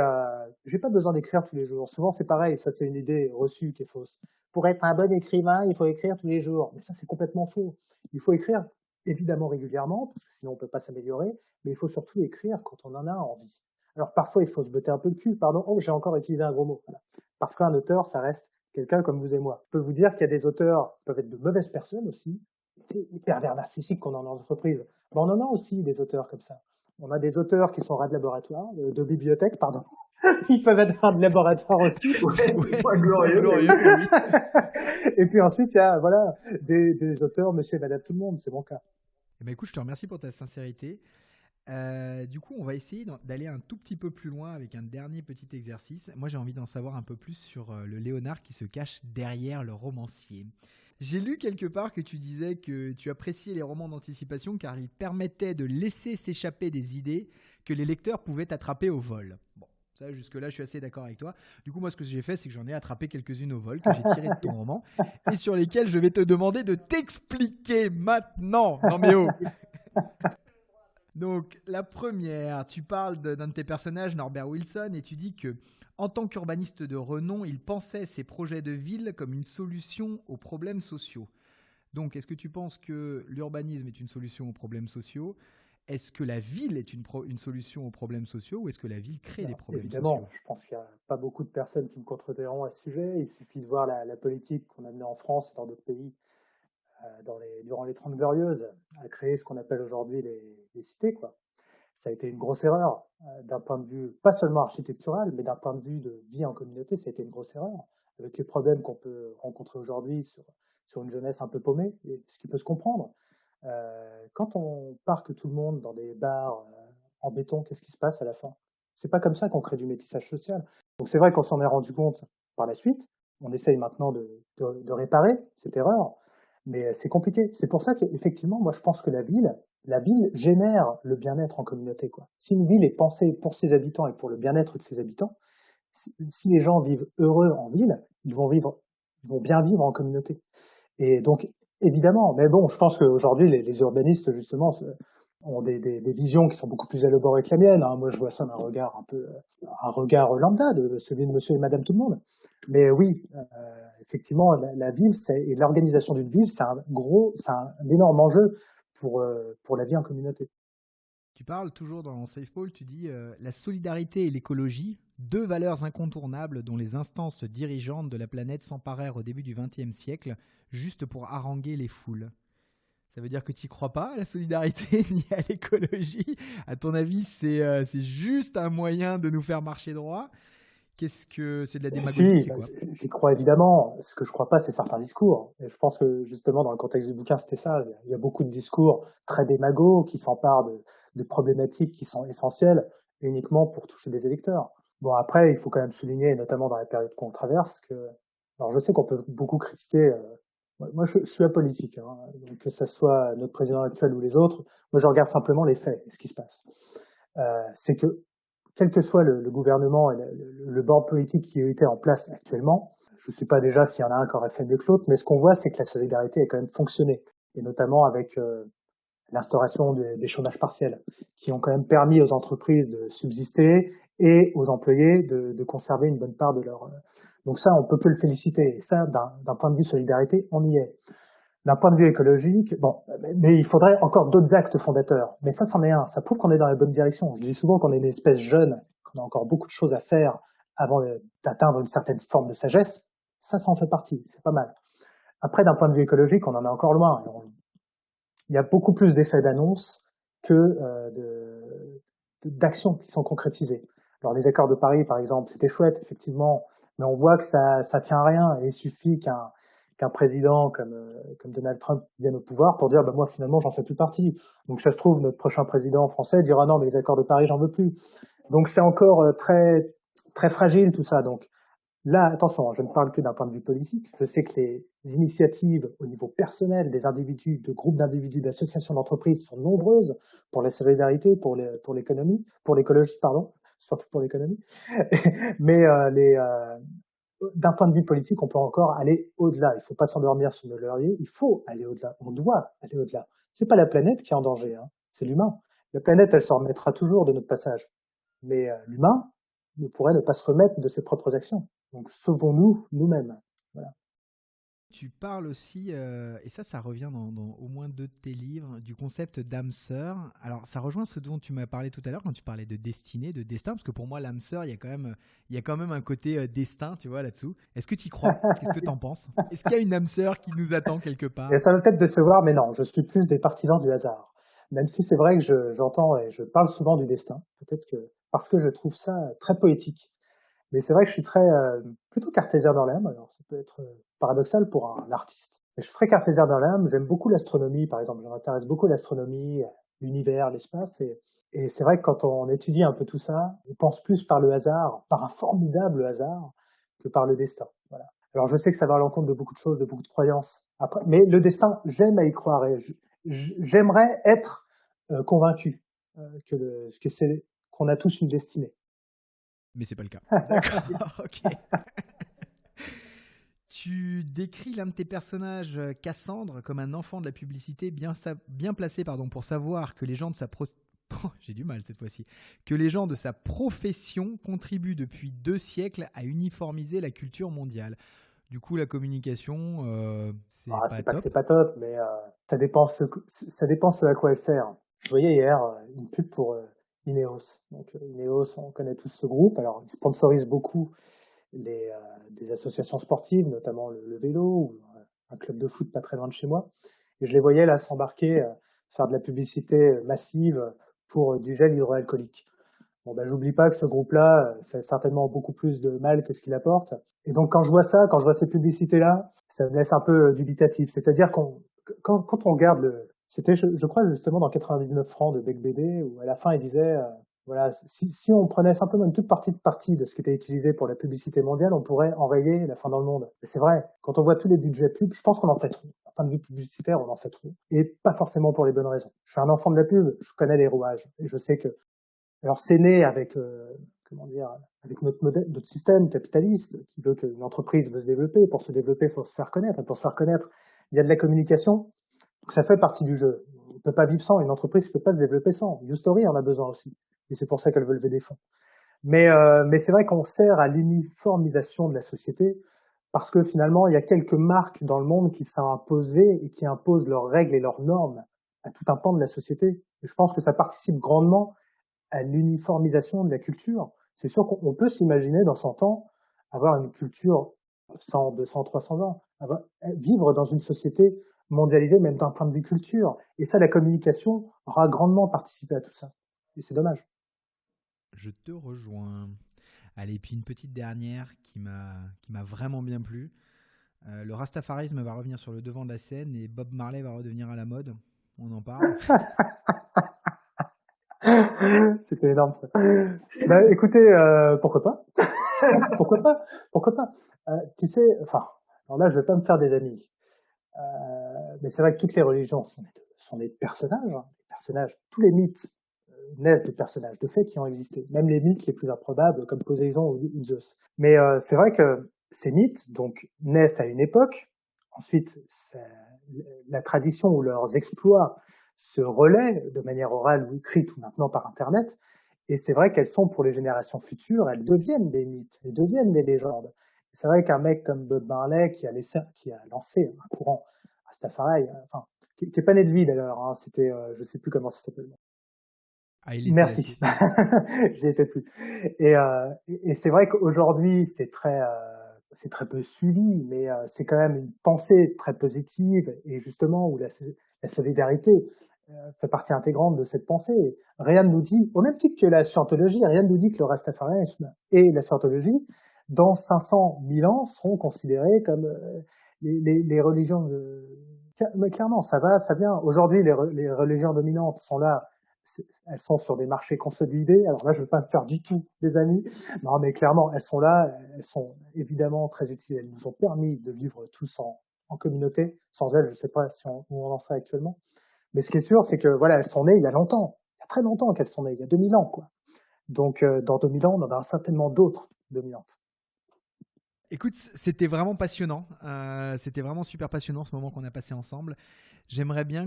j'ai pas besoin d'écrire tous les jours. Souvent c'est pareil, ça c'est une idée reçue qui est fausse. Pour être un bon écrivain, il faut écrire tous les jours. Mais ça c'est complètement faux. Il faut écrire évidemment régulièrement, parce que sinon on peut pas s'améliorer, mais il faut surtout écrire quand on en a envie. Alors parfois il faut se botter un peu le cul, pardon, oh j'ai encore utilisé un gros mot, voilà. Parce qu'un auteur ça reste quelqu'un comme vous et moi. Je peux vous dire qu'il y a des auteurs qui peuvent être de mauvaises personnes aussi, des pervers narcissiques qu'on a en entreprise. Mais on en a aussi des auteurs comme ça. On a des auteurs qui sont rats de laboratoire, de bibliothèque, pardon. Ils peuvent être rats de laboratoire aussi. Ouais, c'est Ouais, pas c'est glorieux. glorieux, mais- oui. Et puis ensuite, il y a voilà, des auteurs, monsieur et madame tout le monde, c'est mon cas. Eh ben, écoute, je te remercie pour ta sincérité. Du coup, on va essayer d'aller un tout petit peu plus loin avec un dernier petit exercice. Moi, j'ai envie d'en savoir un peu plus sur le Léonard qui se cache derrière le romancier. J'ai lu quelque part que tu disais que tu appréciais les romans d'anticipation car ils permettaient de laisser s'échapper des idées que les lecteurs pouvaient attraper au vol. Bon, ça, jusque-là, je suis assez d'accord avec toi. Du coup, moi, ce que j'ai fait, c'est que j'en ai attrapé quelques-unes au vol que j'ai tirées de ton roman et sur lesquelles je vais te demander de t'expliquer maintenant. Non, mais oh! Donc, la première, tu parles d'un de tes personnages, Norbert Wilson, et tu dis que, en tant qu'urbaniste de renom, il pensait ses projets de ville comme une solution aux problèmes sociaux. Donc, est-ce que tu penses que l'urbanisme est une solution aux problèmes sociaux? Est-ce que la ville est une solution aux problèmes sociaux ou est-ce que la ville crée des Alors, problèmes évidemment, sociaux? je pense qu'il n'y a pas beaucoup de personnes qui me contrediront à ce sujet. Il suffit de voir la politique qu'on a menée en France et dans d'autres pays durant les 30 Glorieuses, à créer ce qu'on appelle aujourd'hui les cités, quoi. Ça a été une grosse erreur, d'un point de vue pas seulement architectural, mais d'un point de vue de vie en communauté, ça a été une grosse erreur, avec les problèmes qu'on peut rencontrer aujourd'hui sur une jeunesse un peu paumée, et ce qui peut se comprendre. Quand on parque tout le monde dans des bars en béton, qu'est-ce qui se passe à la fin? C'est pas comme ça qu'on crée du métissage social. Donc c'est vrai qu'on s'en est rendu compte par la suite. On essaye maintenant de réparer cette erreur. Mais c'est compliqué. C'est pour ça qu'effectivement, moi, je pense que la ville génère le bien-être en communauté, quoi. Si une ville est pensée pour ses habitants et pour le bien-être de ses habitants, si les gens vivent heureux en ville, ils vont bien vivre en communauté. Et donc, évidemment, mais bon, je pense qu'aujourd'hui, les urbanistes, justement, ont des visions qui sont beaucoup plus élaborées que la mienne, hein. Moi, je vois ça d'un regard un regard lambda, de celui de monsieur et madame tout le monde. Mais oui, effectivement, la ville, et l'organisation d'une ville, c'est un énorme enjeu pour la vie en communauté. Tu parles toujours dans SafePol, tu dis la solidarité et l'écologie, deux valeurs incontournables dont les instances dirigeantes de la planète s'emparèrent au début du XXe siècle, juste pour haranguer les foules. Ça veut dire que tu n'y crois pas à la solidarité ni à l'écologie. À ton avis, c'est juste un moyen de nous faire marcher droit. Qu'est-ce que c'est de la démagogie, Si, c'est quoi? j'y crois évidemment. Ce que je crois pas, c'est certains discours. Et je pense que justement, dans le contexte du bouquin, c'était ça. Il y a beaucoup de discours très démagos qui s'emparent de problématiques qui sont essentielles uniquement pour toucher des électeurs. Bon, après, il faut quand même souligner, notamment dans la période qu'on traverse, alors je sais qu'on peut beaucoup critiquer. Moi, je suis apolitique, hein, donc que ce soit notre président actuel ou les autres. Moi, je regarde simplement les faits et ce qui se passe. C'est que quel que soit le gouvernement et le bord politique qui a été en place actuellement, je ne sais pas déjà s'il y en a un qui aurait fait mieux que l'autre, mais ce qu'on voit, c'est que la solidarité a quand même fonctionné, et notamment avec l'instauration des chômages partiels, qui ont quand même permis aux entreprises de subsister et aux employés de conserver une bonne part de leur... Donc ça, on peut que le féliciter. Et ça, d'un point de vue solidarité, on y est. D'un point de vue écologique, bon, mais il faudrait encore d'autres actes fondateurs. Mais ça, c'en est un. Ça prouve qu'on est dans la bonne direction. Je dis souvent qu'on est une espèce jeune, qu'on a encore beaucoup de choses à faire avant d'atteindre une certaine forme de sagesse. Ça en fait partie. C'est pas mal. Après, d'un point de vue écologique, on en est encore loin. Il y a beaucoup plus d'effets d'annonce que d'actions qui sont concrétisées. Alors, les accords de Paris, par exemple, c'était chouette, effectivement, mais on voit que ça tient à rien, et il suffit qu'un président comme Donald Trump vienne au pouvoir pour dire bah moi finalement j'en fais plus partie. Donc ça se trouve notre prochain président français dira non mais les accords de Paris j'en veux plus. Donc c'est encore très très fragile tout ça. Donc là attention, je ne parle que d'un point de vue politique. Je sais que les initiatives au niveau personnel des individus, de groupes d'individus, d'associations d'entreprises sont nombreuses pour la solidarité, pour l'économie, pour l'écologie pardon, surtout pour l'économie. Mais d'un point de vue politique, on peut encore aller au-delà. Il ne faut pas s'endormir sur nos lauriers. Il faut aller au-delà. On doit aller au-delà. C'est pas la planète qui est en danger, hein. C'est l'humain. La planète, elle s'en remettra toujours de notre passage. Mais l'humain ne pourrait ne pas se remettre de ses propres actions. Donc sauvons-nous nous-mêmes. Voilà. Tu parles aussi, et ça revient dans au moins deux de tes livres, du concept d'âme sœur. Alors, ça rejoint ce dont tu m'as parlé tout à l'heure quand tu parlais de destinée, de destin, parce que pour moi, l'âme sœur, il y a quand même un côté destin, tu vois, là-dessous. Est-ce que tu y crois? Qu'est-ce que tu en penses? Est-ce qu'il y a une âme sœur qui nous attend quelque part? Et ça va peut-être décevoir, mais non, je suis plus des partisans du hasard. Même si c'est vrai que j'entends et je parle souvent du destin, peut-être que parce que je trouve ça très poétique. Mais c'est vrai que je suis plutôt cartésien dans l'âme. Alors ça peut être paradoxal pour un artiste. Mais je suis très cartésien dans l'âme. J'aime beaucoup l'astronomie, par exemple. Je m'intéresse beaucoup à l'astronomie, l'univers, l'espace. Et c'est vrai que quand on étudie un peu tout ça, on pense plus par le hasard, par un formidable hasard, que par le destin. Voilà. Alors je sais que ça va à l'encontre de beaucoup de choses, de beaucoup de croyances. Après, mais le destin, j'aime à y croire. Et j'aimerais être convaincu qu'on a tous une destinée. Mais c'est pas le cas. D'accord, ok. Tu décris l'un de tes personnages, Cassandre, comme un enfant de la publicité bien placé pour savoir que les gens de j'ai du mal cette fois-ci. Que les gens de sa profession contribuent depuis 2 siècles à uniformiser la culture mondiale. Du coup, la communication, c'est pas C'est pas que top. c'est pas top, mais ça dépend ce à quoi elle sert. Je voyais hier une pub pour Ineos. Donc Ineos, on connaît tous ce groupe. Alors, ils sponsorisent beaucoup des associations sportives, notamment le vélo ou un club de foot pas très loin de chez moi. Et je les voyais là s'embarquer, faire de la publicité massive pour du gel hydroalcoolique. Bon, ben, j'oublie pas que ce groupe-là fait certainement beaucoup plus de mal que ce qu'il apporte. Et donc, quand je vois ça, quand je vois ces publicités-là, ça me laisse un peu dubitatif. C'est-à-dire quand on regarde c'était, je crois, justement, dans 99 francs de Bec BD, où à la fin, il disait, Voilà, si on prenait simplement une toute petite partie de ce qui était utilisé pour la publicité mondiale, on pourrait enrayer la fin dans le monde. Et c'est vrai, quand on voit tous les budgets pub, je pense qu'on en fait trop. D'un point de vue publicitaire, on en fait trop. Et pas forcément pour les bonnes raisons. Je suis un enfant de la pub, je connais les rouages. Et je sais que, alors c'est né avec, comment dire, avec notre modèle, notre système capitaliste qui veut qu'une entreprise veut se développer. Pour se développer, il faut se faire connaître. Et pour se faire connaître, il y a de la communication. Donc ça fait partie du jeu. On ne peut pas vivre sans, une entreprise ne peut pas se développer sans. YouStory en a besoin aussi. Et c'est pour ça qu'elle veut lever des fonds. Mais c'est vrai qu'on sert à l'uniformisation de la société parce que finalement, il y a quelques marques dans le monde qui sont imposées et qui imposent leurs règles et leurs normes à tout un pan de la société. Et je pense que ça participe grandement à l'uniformisation de la culture. C'est sûr qu'on peut s'imaginer dans 100 ans avoir une culture 100, 200, 300 ans, vivre dans une société mondialisée, même d'un point de vue culture. Et ça, la communication aura grandement participé à tout ça. Et c'est dommage. Je te rejoins. Allez, puis une petite dernière qui m'a vraiment bien plu. Le rastafarisme va revenir sur le devant de la scène et Bob Marley va redevenir à la mode. On en parle. C'était énorme ça. Bah, écoutez, pourquoi pas? Pourquoi pas? Tu sais, enfin, alors là, je vais pas me faire des amis. Mais c'est vrai que toutes les religions sont des personnages, hein, des personnages. Tous les mythes naissent de personnages, de faits qui ont existé. Même les mythes les plus improbables, comme Poséidon ou Zeus. Mais c'est vrai que ces mythes, donc, naissent à une époque. Ensuite, la tradition ou leurs exploits se relaient de manière orale ou écrite ou maintenant par Internet. Et c'est vrai qu'elles sont pour les générations futures, elles deviennent des mythes, elles deviennent des légendes. C'est vrai qu'un mec comme Bob Marley qui a lancé un courant Rastafari, enfin, qui est pas né de lui d'ailleurs, hein, c'était, je sais plus comment ça s'appelle. Merci, j'y étais plus. Et c'est vrai qu'aujourd'hui c'est très peu suivi, mais c'est quand même une pensée très positive et justement où la solidarité fait partie intégrante de cette pensée. Rien ne nous dit, au même titre que la scientologie, rien ne nous dit que le rastafarisme et la scientologie, dans 500 000 ans, seront considérés comme les religions de... Mais clairement, ça vient. Aujourd'hui, les religions dominantes sont là, elles sont sur des marchés consolidés. Alors là, je ne veux pas me faire du tout des amis. Non, mais clairement, elles sont là, elles sont évidemment très utiles. Elles nous ont permis de vivre tous en communauté. Sans elles, je ne sais pas où on en serait actuellement. Mais ce qui est sûr, c'est que voilà, elles sont nées il y a longtemps. Il y a très longtemps qu'elles sont nées, il y a 2000 ans, quoi. Donc, dans 2000 ans, on en aura certainement d'autres dominantes. Écoute, c'était vraiment passionnant. C'était vraiment super passionnant ce moment qu'on a passé ensemble. J'aimerais bien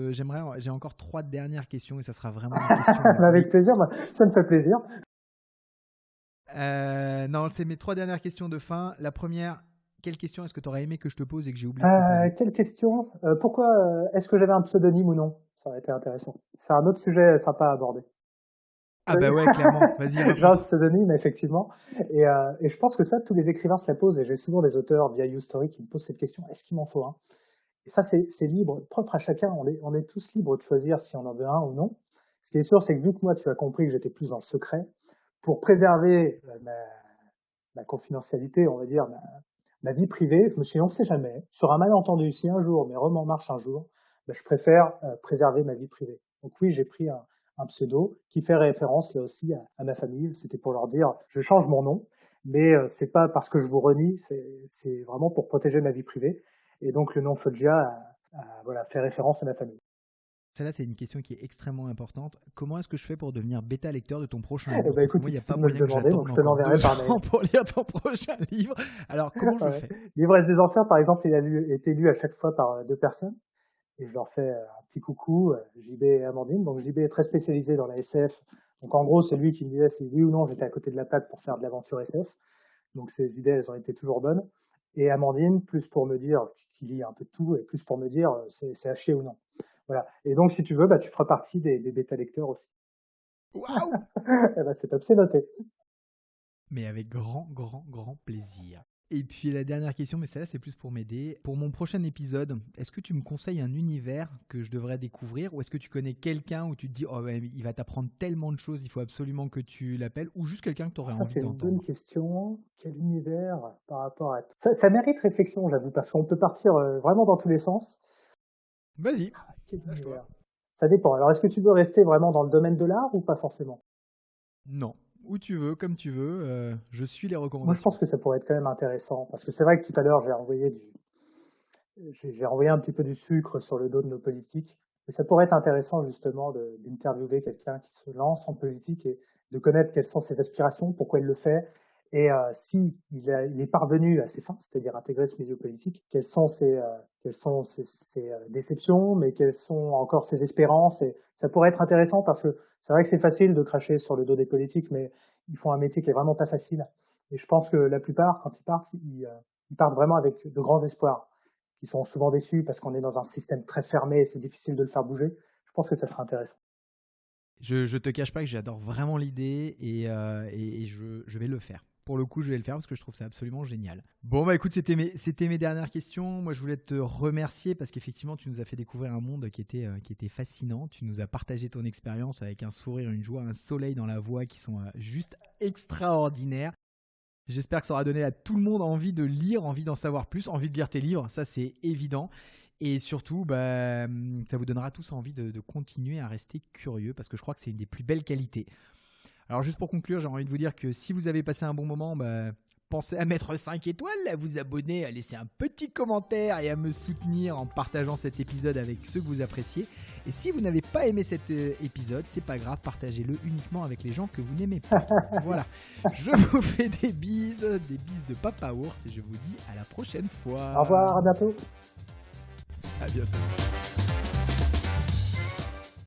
j'ai encore 3 dernières questions et ça sera vraiment des questions. Avec plaisir, ça me fait plaisir. Non, c'est mes 3 dernières questions de fin. La première, quelle question est-ce que tu aurais aimé que je te pose et que j'ai oublié de te poser? Quelle question? Pourquoi est-ce que j'avais un pseudonyme ou non? Ça aurait été intéressant. C'est un autre sujet sympa à aborder. Ah bah ouais, clairement. Vas-y, J'ai un pseudonyme, effectivement. Et je pense que ça, tous les écrivains se la posent. Et j'ai souvent des auteurs via YouStory qui me posent cette question. Est-ce qu'il m'en faut un? Et ça, c'est libre, propre à chacun. On est tous libres de choisir si on en veut un ou non. Ce qui est sûr, c'est que vu que moi, tu as compris que j'étais plus dans le secret, pour préserver ma confidentialité, on va dire, ma vie privée, je me suis dit, on ne sait jamais, sur un malentendu, si un jour mes romans marchent un jour, je préfère préserver ma vie privée. Donc oui, j'ai pris un pseudo qui fait référence là aussi à ma famille. C'était pour leur dire, je change mon nom, mais c'est pas parce que je vous renie, c'est vraiment pour protéger ma vie privée. Et donc le nom Foggia voilà, fait référence à ma famille. Celle-là, c'est une question qui est extrêmement importante. Comment est-ce que je fais pour devenir bêta lecteur de ton prochain Eh livre? ben, écoute, Moi, il n'y a si pas tu me le moyen que demandais, donc j'attende je te encore l'enverrai 2 par mail. ans pour lire ton prochain livre. Alors, comment je le fais? L'ivresse des enfers, par exemple, il a été lu à chaque fois par 2 personnes. Et je leur fais un petit coucou, JB et Amandine. Donc JB est très spécialisé dans la SF. Donc en gros, c'est lui qui me disait si oui ou non j'étais à côté de la plaque pour faire de l'aventure SF. Donc ses idées, elles ont été toujours bonnes. Et Amandine, plus pour me dire, qui lit un peu de tout, et plus pour me dire c'est à chier ou non. Voilà. Et donc si tu veux, tu feras partie des bêta lecteurs aussi. Waouh! Eh ben, c'est top, c'est noté. Mais avec grand, grand, grand plaisir. Et puis la dernière question, mais celle-là c'est plus pour m'aider. Pour mon prochain épisode, est-ce que tu me conseilles un univers que je devrais découvrir ou est-ce que tu connais quelqu'un où tu te dis oh ouais, il va t'apprendre tellement de choses, il faut absolument que tu l'appelles ou juste quelqu'un que tu aurais Ça, envie c'est une d'entendre? bonne question. Quel univers par rapport à... Ça mérite réflexion, j'avoue, parce qu'on peut partir vraiment dans tous les sens. Vas-y, Quel lâche-toi. univers? Ça dépend. Alors, est-ce que tu veux rester vraiment dans le domaine de l'art ou pas forcément? Non. Où tu veux, comme tu veux. Je suis les Moi, je recommandations. pense que ça pourrait être quand même intéressant, parce que c'est vrai que tout à l'heure, j'ai envoyé un petit peu du sucre sur le dos de nos politiques, mais ça pourrait être intéressant justement d'interviewer quelqu'un qui se lance en politique et de connaître quelles sont ses aspirations, pourquoi il le fait, et si il est parvenu à ses fins, c'est-à-dire intégrer ce milieu politique, quelles sont ses déceptions, mais quelles sont encore ses espérances, et ça pourrait être intéressant parce que c'est vrai que c'est facile de cracher sur le dos des politiques, mais ils font un métier qui est vraiment pas facile. Et je pense que la plupart, quand ils partent vraiment avec de grands espoirs, qui sont souvent déçus parce qu'on est dans un système très fermé et c'est difficile de le faire bouger. Je pense que ça sera intéressant. Je te cache pas que j'adore vraiment l'idée et je vais le faire. Pour le coup, je vais le faire parce que je trouve ça absolument génial. Bon, bah écoute, c'était mes dernières questions. Moi, je voulais te remercier parce qu'effectivement, tu nous as fait découvrir un monde qui était fascinant. Tu nous as partagé ton expérience avec un sourire, une joie, un soleil dans la voix qui sont juste extraordinaires. J'espère que ça aura donné à tout le monde envie de lire, envie d'en savoir plus, envie de lire tes livres. Ça, c'est évident. Et surtout, ça vous donnera tous envie de continuer à rester curieux parce que je crois que c'est une des plus belles qualités. Alors juste pour conclure, j'ai envie de vous dire que si vous avez passé un bon moment, pensez à mettre 5 étoiles, à vous abonner, à laisser un petit commentaire et à me soutenir en partageant cet épisode avec ceux que vous appréciez. Et si vous n'avez pas aimé cet épisode, c'est pas grave, partagez-le uniquement avec les gens que vous n'aimez pas. Voilà, je vous fais des bises de Papa Ours et je vous dis à la prochaine fois. Au revoir, à bientôt. À bientôt.